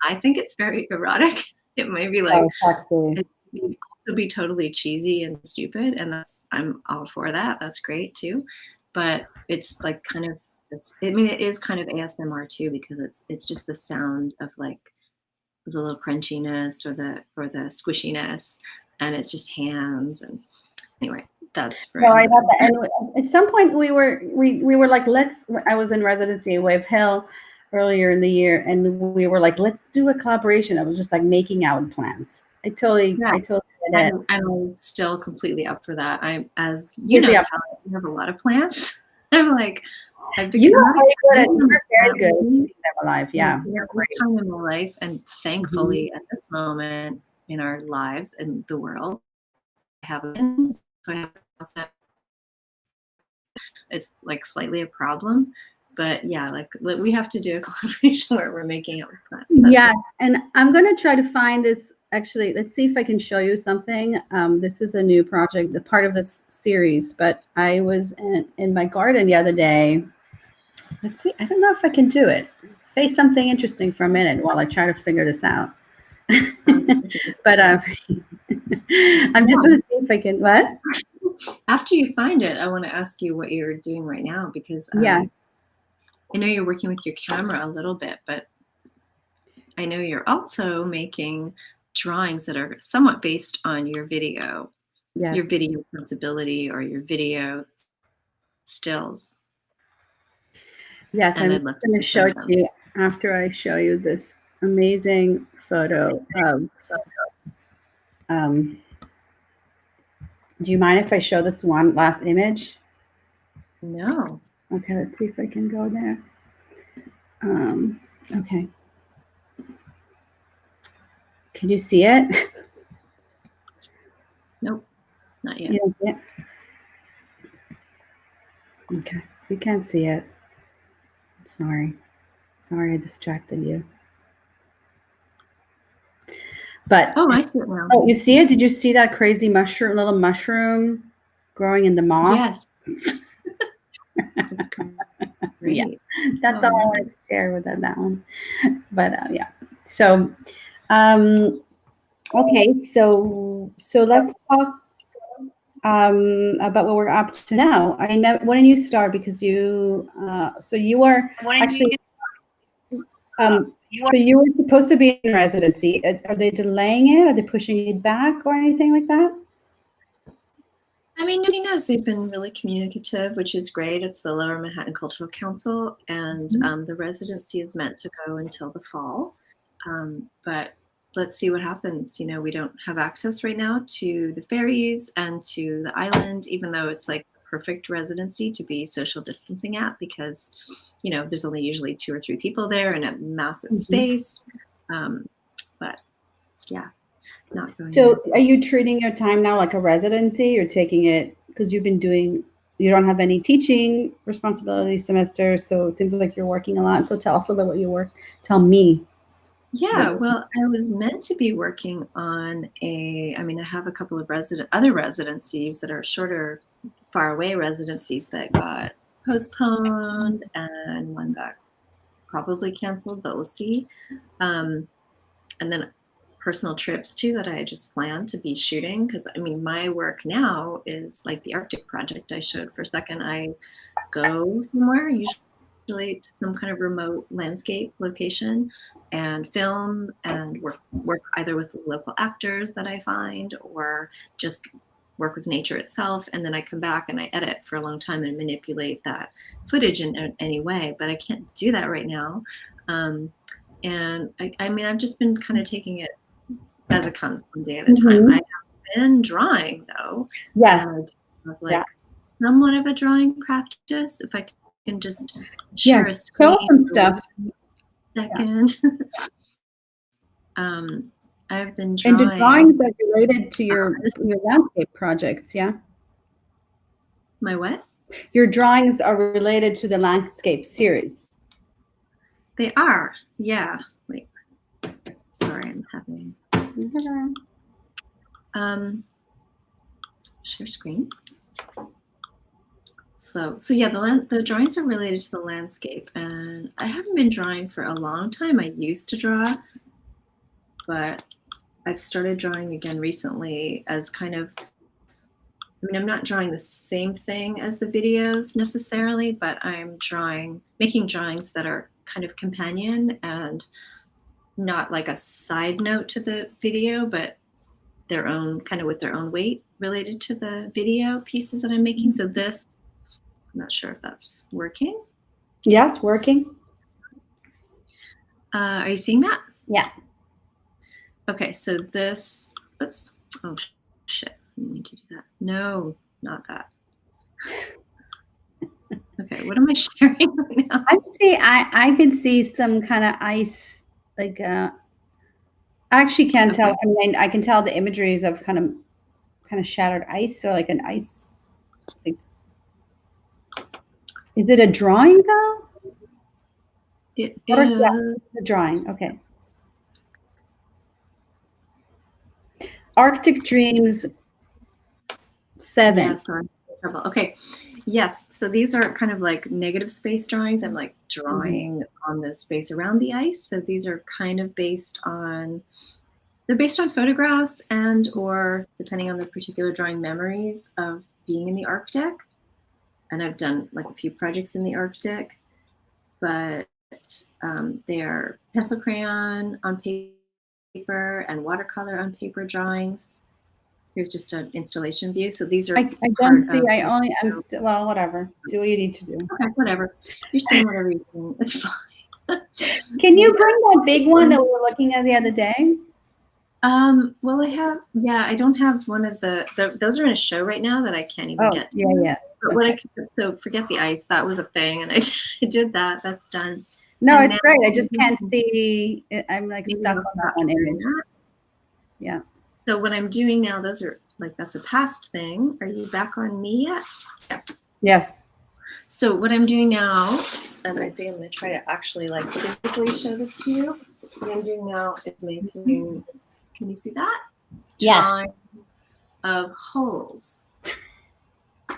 Speaker 3: I think it's very erotic. It may be like, it may also be totally cheesy and stupid, and I'm all for that. That's great too. But it's like kind of, it is kind of ASMR too, because it's just the sound of like the little crunchiness or the squishiness, and it's just hands. And anyway, that's for
Speaker 2: I thought that. And at some point we were like, I was in residency at Wave Hill earlier in the year, and we were like, let's do a collaboration. I was just like making out plants. I totally did it.
Speaker 3: I'm still completely up for that. As you know, Tally, you have a lot of plants. I'm like, I've become
Speaker 2: very good at keeping them alive. Yeah.
Speaker 3: This time in my life, and thankfully at this moment in our lives and the world, I have it's like slightly a problem. But yeah, like we have to do a collaboration where we're making it with plants.
Speaker 2: Yes, and I'm going to try to find this. Actually, let's see if I can show you something. This is a new project, the part of this series, but I was in my garden the other day. Let's see. I don't know if I can do it. Say something interesting for a minute while I try to figure this out. But I'm just going to see if I can. What?
Speaker 3: After you find it, I want to ask you what you're doing right now, because
Speaker 2: yeah,
Speaker 3: I know you're working with your camera a little bit, but I know you're also making drawings that are somewhat based on your video, your video sensibility or your video stills.
Speaker 2: Yes, I'm going to show it to you after I show you this amazing photo of. Do you mind if I show this one last image?
Speaker 3: No.
Speaker 2: Okay, let's see if I can go there. Okay. Can you see it?
Speaker 3: Nope, not yet.
Speaker 2: You don't see it? Okay, you can't see it. Sorry I distracted you. But
Speaker 3: I see it now.
Speaker 2: Oh, you see it? Did you see that crazy little mushroom growing in the moss?
Speaker 3: Yes. That's great.
Speaker 2: Yeah, that's all I wanted to share with that one. But yeah, so okay, so let's talk about what we're up to now. I know. Why don't you start, because you so you are actually. So you were supposed to be in residency. Are they delaying it? Are they pushing it back or anything like that?
Speaker 3: I mean, nobody knows. They've been really communicative, which is great. It's the Lower Manhattan Cultural Council, and the residency is meant to go until the fall. But let's see what happens. You know, we don't have access right now to the ferries and to the island, even though it's like perfect residency to be social distancing at, because you know there's only usually 2 or 3 people there in a massive space. But yeah, not going.
Speaker 2: So are you treating your time now like a residency? You're taking it because you don't have any teaching responsibility semester, so it seems like you're working a lot. So tell us a little bit what you work. Tell me.
Speaker 3: Yeah, well, I was meant to be working on I have a couple of other residencies that are shorter, far away residencies that got postponed, and one got probably canceled, but we'll see. And then personal trips too that I had just planned to be shooting, because I mean my work now is like the Arctic project I showed for a second. I go somewhere, usually to some kind of remote landscape location, and film and work either with local actors that I find, or just work with nature itself, and then I come back and I edit for a long time and manipulate that footage in any way. But I can't do that right now. And I've just been kind of taking it as it comes, one day at a time. I have been drawing though.
Speaker 2: Yes.
Speaker 3: Somewhat of a drawing practice. If I can just share a screen.
Speaker 2: Show some stuff.
Speaker 3: Second. I've been drawing.
Speaker 2: And the drawings are related to your landscape projects, yeah?
Speaker 3: My what?
Speaker 2: Your drawings are related to the landscape series.
Speaker 3: They are, yeah. Wait, sorry, I'm having. Share screen. So yeah, the drawings are related to the landscape, and I haven't been drawing for a long time. I used to draw, but I've started drawing again recently as kind of, I mean, I'm not drawing the same thing as the videos necessarily, but I'm making drawings that are kind of companion and not like a side note to the video, but their own, kind of with their own weight related to the video pieces that I'm making. So this, I'm not sure if that's working.
Speaker 2: Yes, working.
Speaker 3: Are you seeing that?
Speaker 2: Yeah.
Speaker 3: Okay, so this, oops, oh shit, I didn't mean to do that. No, not that. Okay, what am I sharing right now?
Speaker 2: I could see some kind of ice, like I actually can't tell. I mean, I can tell the imageries of kind of shattered ice, or like an ice. Like, is it a drawing though?
Speaker 3: It
Speaker 2: Yeah,
Speaker 3: is
Speaker 2: it's a drawing. Okay. Arctic Dreams 7.
Speaker 3: Yeah, sorry. Trouble. Okay. Yes. So these are kind of like negative space drawings. I'm like drawing on the space around the ice. So these are kind of they're based on photographs and, or depending on the particular drawing, memories of being in the Arctic. And I've done like a few projects in the Arctic, but they are pencil crayon on paper and watercolor on paper drawings. Here's just an installation view. So these are.
Speaker 2: I don't see. I'm still. Well, whatever. Do what you need to do.
Speaker 3: Okay, whatever. You're saying whatever you're doing. It's fine.
Speaker 2: Can you bring that big one that we were looking at the other day?
Speaker 3: Well, I don't have one of those are in a show right now that I can't even get to.
Speaker 2: Yeah.
Speaker 3: But what so forget the ice. That was a thing, and I did that. That's done.
Speaker 2: No,
Speaker 3: And
Speaker 2: it's great. I just can't see. I'm like stuck on that one image. Yeah.
Speaker 3: So what I'm doing now, those are like, that's a past thing. Are you back on me yet? Yes.
Speaker 2: Yes.
Speaker 3: So what I'm doing now, and I think I'm going to try to actually like physically show this to you. What I'm doing now is making, can you see that?
Speaker 2: Yes.
Speaker 3: Drawings of holes.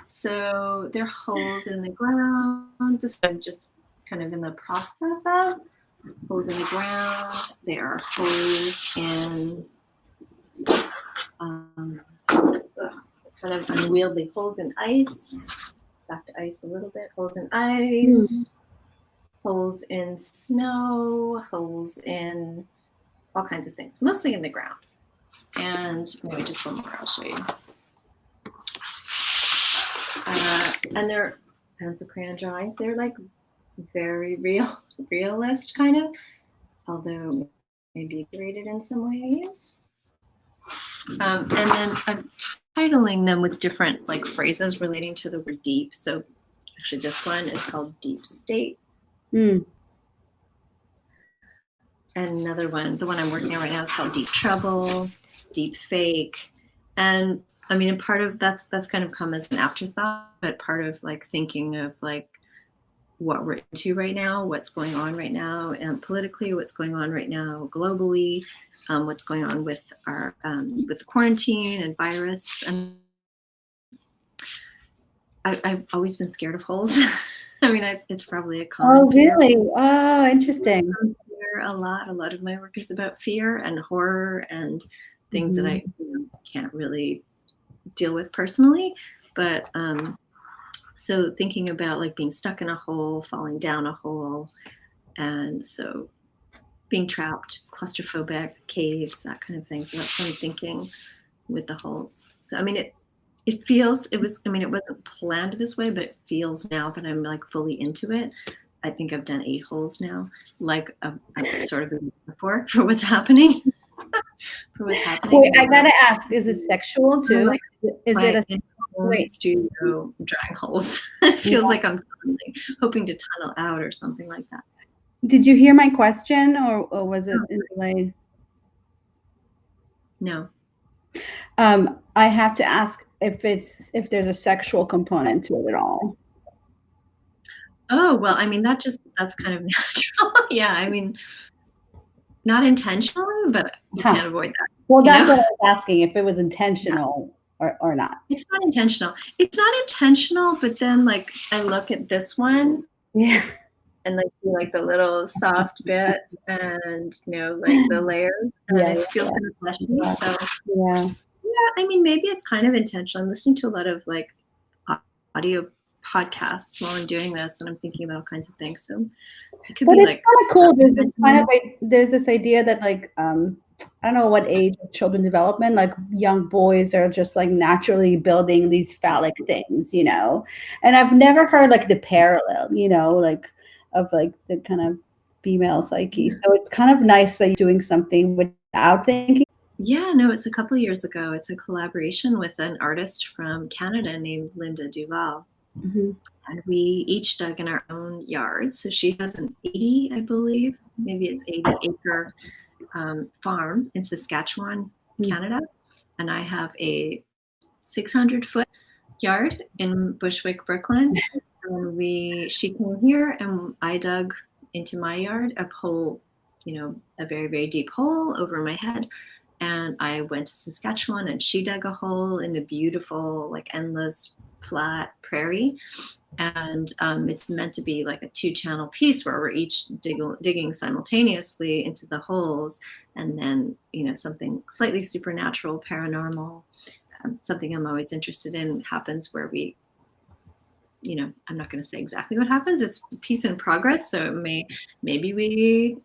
Speaker 3: So they're holes in the ground. This I'm just kind of in the process of holes in the ground. There are holes in kind of unwieldy holes in ice. Back to ice a little bit. Holes in ice, holes in snow, holes in all kinds of things, mostly in the ground. And maybe just one more, I'll show you. And they're pencil crayon drawings. They're like very realist kind of, although maybe graded in some ways. And then I'm titling them with different like phrases relating to the word deep. So actually this one is called Deep State. And another one, the one I'm working on right now, is called Deep Trouble, Deep Fake. And I mean, part of that's kind of come as an afterthought, but part of like thinking of like what we're into right now, what's going on right now, and politically, what's going on right now globally, what's going on with our with the quarantine and virus. And I've always been scared of holes. I mean, it's probably a common fear.
Speaker 2: Really? Oh, interesting.
Speaker 3: A lot of my work is about fear and horror and things that I can't really deal with personally. But so thinking about like being stuck in a hole, falling down a hole, and so being trapped, claustrophobic, caves, that kind of thing. So that's what I'm thinking with the holes. So I mean, it wasn't planned this way, but it feels now that I'm like fully into it. I think I've done 8 holes now, like I'm sort of before for what's happening.
Speaker 2: Wait, I gotta ask: is it sexual too?
Speaker 3: Like,
Speaker 2: is it a
Speaker 3: studio drawing holes? It feels like I'm hoping to tunnel out or something like that.
Speaker 2: Did you hear my question, or was it delayed?
Speaker 3: No.
Speaker 2: I have to ask if there's a sexual component to it at all.
Speaker 3: Oh, well, I mean, that's kind of natural. Yeah, I mean, not intentionally, but you can't avoid that.
Speaker 2: Well,
Speaker 3: You
Speaker 2: that's
Speaker 3: know?
Speaker 2: what I was asking, if it was intentional or not.
Speaker 3: It's not intentional. It's not intentional, but then like I look at this one
Speaker 2: Yeah.
Speaker 3: and like see, like the little soft bits and like the layers, and
Speaker 2: Yeah.
Speaker 3: it feels kind of fleshy.
Speaker 2: Yeah.
Speaker 3: So
Speaker 2: Yeah.
Speaker 3: yeah, I mean maybe it's kind of intentional. I'm listening to a lot of like audio podcasts while I'm doing this, and I'm thinking about all kinds of things. So it could
Speaker 2: But
Speaker 3: be
Speaker 2: it's
Speaker 3: like
Speaker 2: kind of cool. There's this kind of there's this idea that like I don't know what age of children development, like young boys are just like naturally building these phallic things, And I've never heard like the parallel, like of like the kind of female psyche. So it's kind of nice that you're doing something without thinking.
Speaker 3: Yeah, no, it's a couple years ago. It's a collaboration with an artist from Canada named Linda Duval.
Speaker 2: Mm-hmm.
Speaker 3: And we each dug in our own yards. So she has an 80, I believe, maybe it's 80-acre farm in Saskatchewan, Canada. And I have a 600-foot yard in Bushwick, Brooklyn. And she came here and I dug into my yard a hole, a very, very deep hole over my head. And I went to Saskatchewan and she dug a hole in the beautiful, like endless flat prairie. And it's meant to be like a 2-channel piece where we're each digging simultaneously into the holes. And then, something slightly supernatural, paranormal, something I'm always interested in happens where we, I'm not going to say exactly what happens. It's a piece in progress. So maybe we,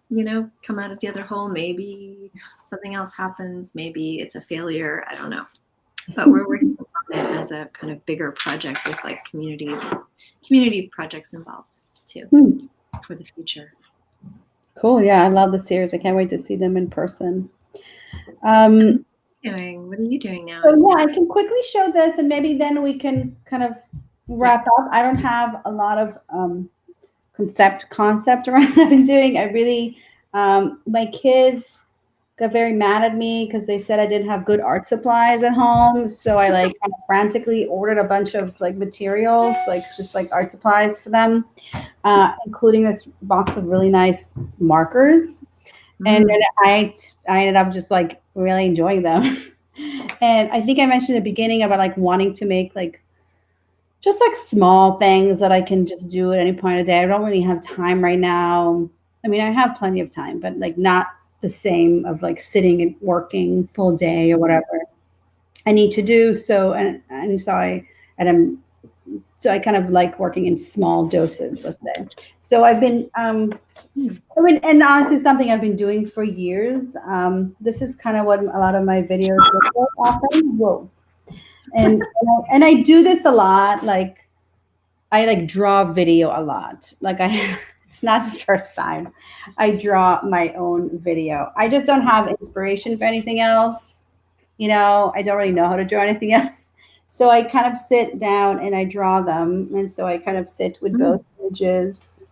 Speaker 3: come out of the other hole. Maybe something else happens. Maybe it's a failure. I don't know. But we're working on it as a kind of bigger project with like community projects involved too for the future.
Speaker 2: Cool. Yeah, I love the series. I can't wait to see them in person.
Speaker 3: What are you doing now?
Speaker 2: So yeah, I can quickly show this, and maybe then we can kind of wrap up. I don't have a lot of concept around what I've been doing. I really, my kids got very mad at me because they said I didn't have good art supplies at home. So I like kind of frantically ordered a bunch of like materials, like just like art supplies for them, including this box of really nice markers. And then I ended up just like really enjoying them. And I think I mentioned in the beginning about like wanting to make like just like small things that I can just do at any point of the day. I don't really have time right now. I mean, I have plenty of time, but like not the same of like sitting and working full day or whatever I need to do. So so I kind of like working in small doses, let's say. So I've been and honestly, something I've been doing for years. This is kind of what a lot of my videos look like often. Whoa. And I do this a lot. Like I like draw video a lot. Like it's not the first time I draw my own video. I just don't have inspiration for anything else. I don't really know how to draw anything else. So I kind of sit down and I draw them. And so I kind of sit with both images.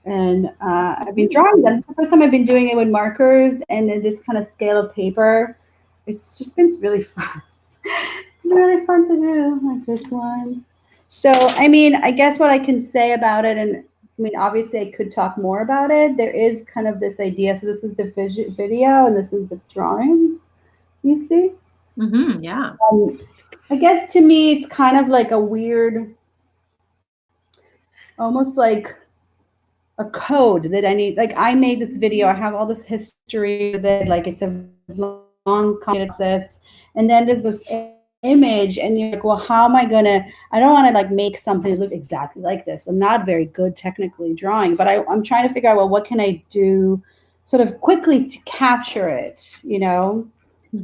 Speaker 2: And I've been drawing them. It's the first time I've been doing it with markers and in this kind of scale of paper. It's just been really fun. Really fun to do, like this one. So, I mean, I guess what I can say about it, and I mean, obviously I could talk more about it. There is kind of this idea. So this is the video and this is the drawing, you see?
Speaker 3: Yeah.
Speaker 2: I guess to me, it's kind of like a weird, almost like a code that I need. Like I made this video. I have all this history with it. Like it's a long process. And then there's this image and you're like, well, how am I gonna, I don't want to like make something look exactly like this. I'm not very good technically drawing, but I'm trying to figure out, well, what can I do sort of quickly to capture it,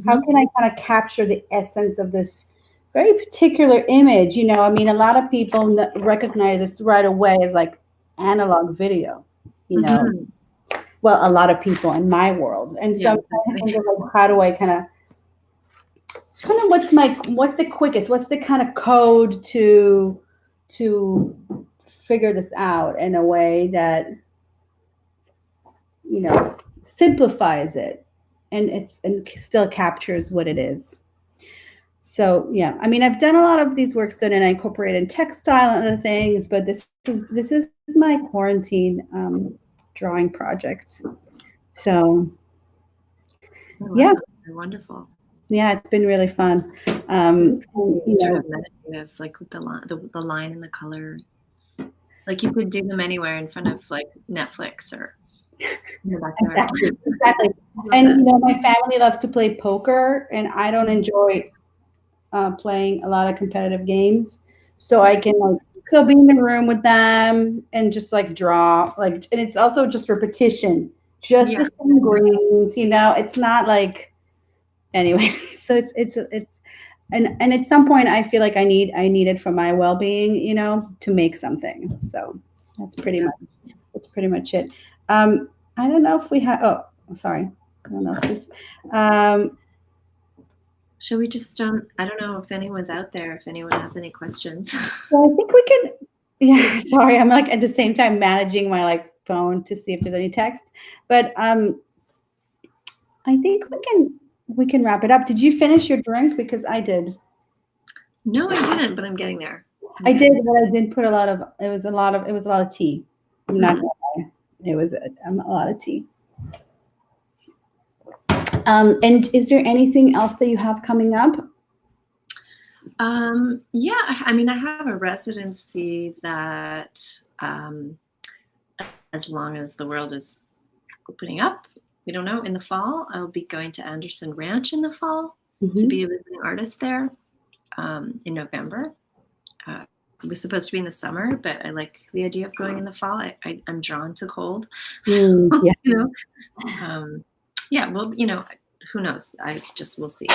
Speaker 2: How can I kind of capture the essence of this very particular image? I mean, a lot of people recognize this right away as like analog video, well, a lot of people in my world. And so I'm trying to think of like, how do I kind of what's the quickest, what's the kind of code to figure this out in a way that simplifies it and still captures what it is. So yeah, I mean, I've done a lot of these works done and I incorporate in textile and other things, but this is my quarantine drawing project. So yeah.
Speaker 3: They're wonderful.
Speaker 2: Yeah, it's been really fun.
Speaker 3: Sort of meditative, like with the line and the color. Like you could do them anywhere in front of like Netflix or in your backyard.
Speaker 2: Exactly. And my family loves to play poker, and I don't enjoy playing a lot of competitive games. So I can like still be in the room with them and just like draw, like, and it's also just repetition, just the same greens. It's not like anyway. So it's and at some point I feel like I need it for my well being, to make something. So that's pretty much it. I don't know if we have. Oh, sorry. No else is.
Speaker 3: Shall we just I don't know if anyone's out there, if anyone has any questions.
Speaker 2: Well, I think we can. Yeah, sorry, I'm like at the same time managing my like phone to see if there's any text, but I think we can wrap it up. Did you finish your drink? Because I did.
Speaker 3: No, I didn't, but I'm getting there.
Speaker 2: I did, but I didn't put a lot of. It was a lot of tea. I'm not gonna lie. It was a lot of tea. And is there anything else that you have coming up?
Speaker 3: Yeah, I mean, I have a residency that, as long as the world is opening up, we don't know, in the fall, I'll be going to Anderson Ranch in the fall to be a visiting artist there in November. It was supposed to be in the summer, but I like the idea of going in the fall. I'm drawn to cold. So, yeah, well, who knows? We'll see.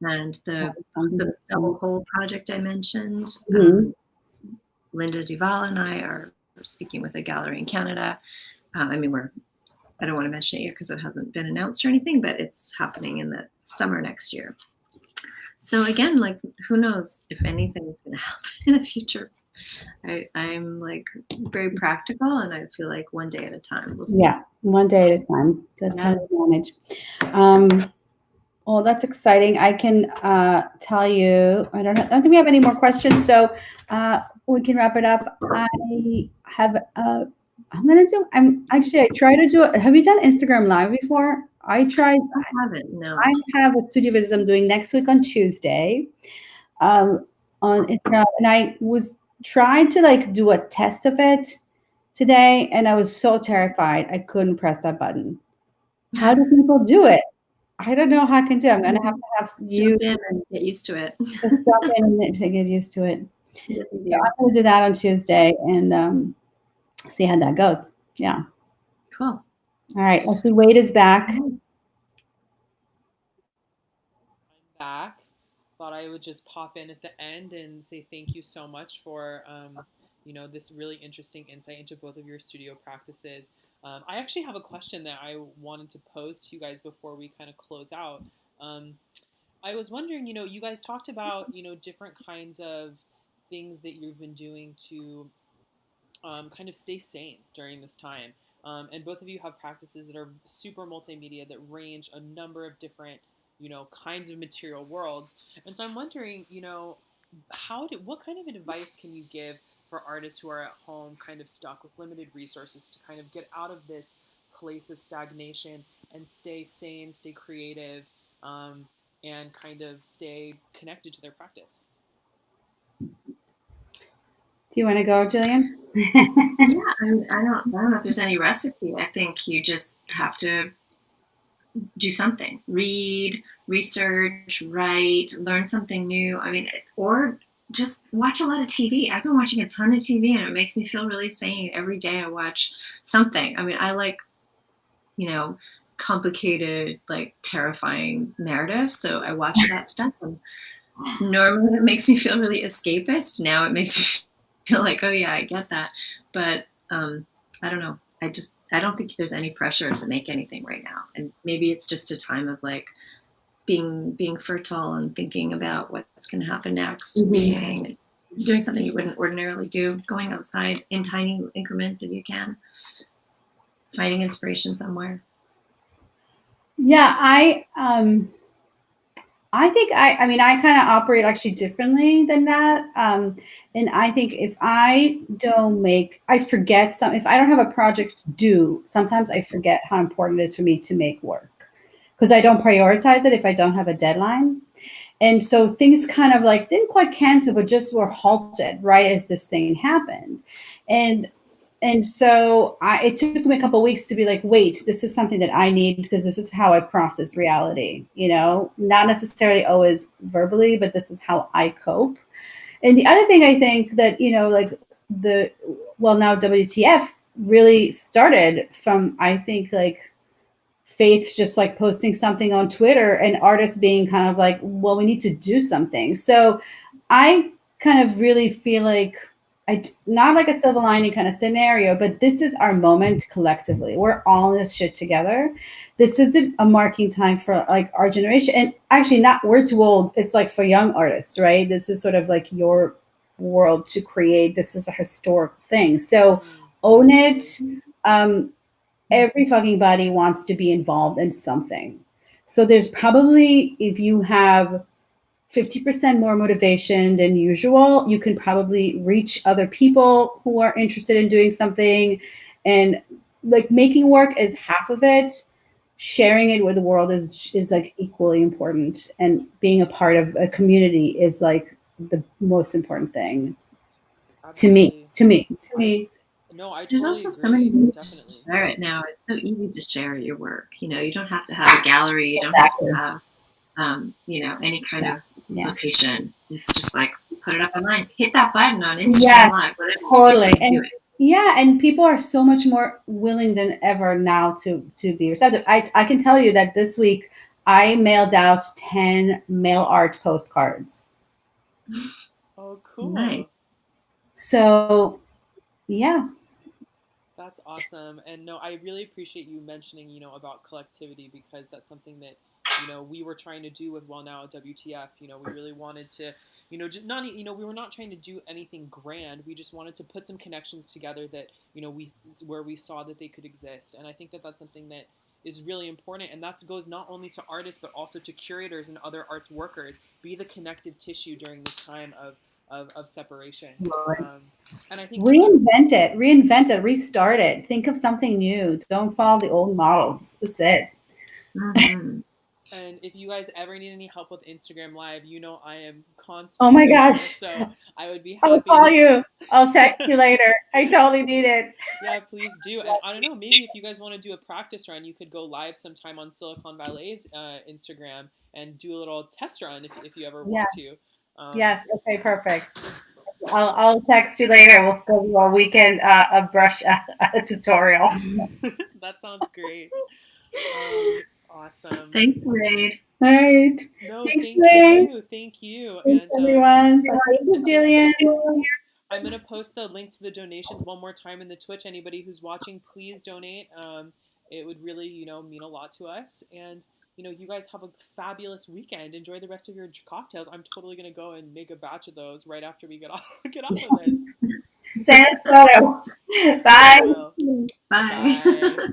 Speaker 3: And the double hole project I mentioned, Linda Duval and I are speaking with a gallery in Canada. I mean, I don't want to mention it yet because it hasn't been announced or anything, but it's happening in the summer next year. So again, like, who knows if anything is going to happen in the future. I'm like very practical, and I feel like one day at a time. We'll see.
Speaker 2: Yeah, one day at a time. That's how we manage. Well, that's exciting. I can tell you, I don't think we have any more questions, so we can wrap it up. I try to do it. Have you done Instagram Live before? I
Speaker 3: haven't, no.
Speaker 2: I have a studio visit I'm doing next week on Tuesday on Instagram, and I was trying to like do a test of it today, and I was so terrified I couldn't press that button. How do people do it? I don't know how I can do it. I'm going to have you
Speaker 3: jump in and get used to it.
Speaker 2: Jump in and get used to it. So I'm going to do that on Tuesday and see how that goes. Yeah.
Speaker 3: Cool.
Speaker 2: All right. Let's see. Wade is back.
Speaker 1: I'm back. Thought I would just pop in at the end and say thank you so much for this really interesting insight into both of your studio practices. I actually have a question that I wanted to pose to you guys before we kind of close out. I was wondering, you guys talked about, different kinds of things that you've been doing to kind of stay sane during this time. And both of you have practices that are super multimedia that range a number of different, kinds of material worlds. And so I'm wondering, what kind of advice can you give for artists who are at home kind of stuck with limited resources to kind of get out of this place of stagnation and stay sane, stay creative, and kind of stay connected to their practice?
Speaker 2: Do you want to go, Jillian?
Speaker 3: Yeah, I don't know if there's any recipe. I think you just have to do something. Read, research, write, learn something new. I mean, or just watch a lot of TV. I've been watching a ton of TV, and it makes me feel really sane. Every day I watch something. I mean, I like, complicated, like terrifying narratives. So I watch that stuff. And normally it makes me feel really escapist. Now it makes me feel like, oh yeah, I get that. But I don't know. I don't think there's any pressure to make anything right now. And maybe it's just a time of like being fertile and thinking about what's going to happen next, reading, doing something you wouldn't ordinarily do, going outside in tiny increments if you can, finding inspiration somewhere.
Speaker 2: Yeah, I think I kind of operate actually differently than that. And I think if I forget if I don't have a project due, sometimes I forget how important it is for me to make work. because I don't prioritize it if I don't have a deadline. And so things kind of like didn't quite cancel, but just were halted right as this thing happened. And so it took me a couple of weeks to be like, wait, this is something that I need because this is how I process reality, not necessarily always verbally, but this is how I cope. And the other thing I think that, like now WTF really started from, I think, like Faith's just like posting something on Twitter and artists being kind of like, well, we need to do something. So I kind of really feel like not like a silver lining kind of scenario, but this is our moment collectively. We're all in this shit together. This isn't a marking time for like our generation. And actually not, we're too old. It's like for young artists, right? This is sort of like your world to create. This is a historical thing. So own it. Every fucking body wants to be involved in something. So there's probably, if you have 50% more motivation than usual, you can probably reach other people who are interested in doing something. And like making work is half of it. Sharing it with the world is like equally important. And being a part of a community is like the most important thing.
Speaker 1: Absolutely.
Speaker 2: To me.
Speaker 1: No, I
Speaker 3: There's
Speaker 1: totally
Speaker 3: also
Speaker 1: agree.
Speaker 3: so many ways
Speaker 1: Definitely.
Speaker 3: to share it now. It's so easy to share your work. You don't have to have a gallery. You don't have to have, any kind of location. It's just like put it up online. Hit that button on Instagram Live. Whatever.
Speaker 2: Totally. And people are so much more willing than ever now to be receptive. I can tell you that this week I mailed out 10 mail art postcards.
Speaker 1: Oh, cool.
Speaker 3: Nice.
Speaker 2: So, yeah.
Speaker 1: That's awesome. And no, I really appreciate you mentioning, about collectivity, because that's something that, we were trying to do with Well Now WTF. We really wanted to, just not, we were not trying to do anything grand. We just wanted to put some connections together that, where we saw that they could exist. And I think that that's something that is really important. And that goes not only to artists, but also to curators and other arts workers. Be the connective tissue during this time of separation. And I think
Speaker 2: reinvent it, restart it. Think of something new. Don't follow the old models. That's it.
Speaker 3: Mm-hmm.
Speaker 1: And if you guys ever need any help with Instagram Live, I am constantly.
Speaker 2: Oh my gosh!
Speaker 1: So I would be happy.
Speaker 2: I'll call you. I'll text you later. I totally need it.
Speaker 1: Yeah, please do. And I don't know, maybe if you guys want to do a practice run, you could go live sometime on Silicon Valley's Instagram and do a little test run if you ever want to.
Speaker 2: Yes. Okay. Perfect. I'll text you later. We'll schedule a weekend a brush a tutorial.
Speaker 1: That sounds great. Awesome.
Speaker 3: Thanks, Wade.
Speaker 2: All right.
Speaker 1: No,
Speaker 2: thanks,
Speaker 1: Thank you.
Speaker 2: Thanks, everyone. Thank you, Jillian.
Speaker 1: I'm going to post the link to the donations one more time in the Twitch. Anybody who's watching, please donate. It would really, mean a lot to us. And, you guys have a fabulous weekend. Enjoy the rest of your cocktails. I'm totally going to go and make a batch of those right after we get off of this.
Speaker 2: Send us photos. Bye.
Speaker 3: Bye.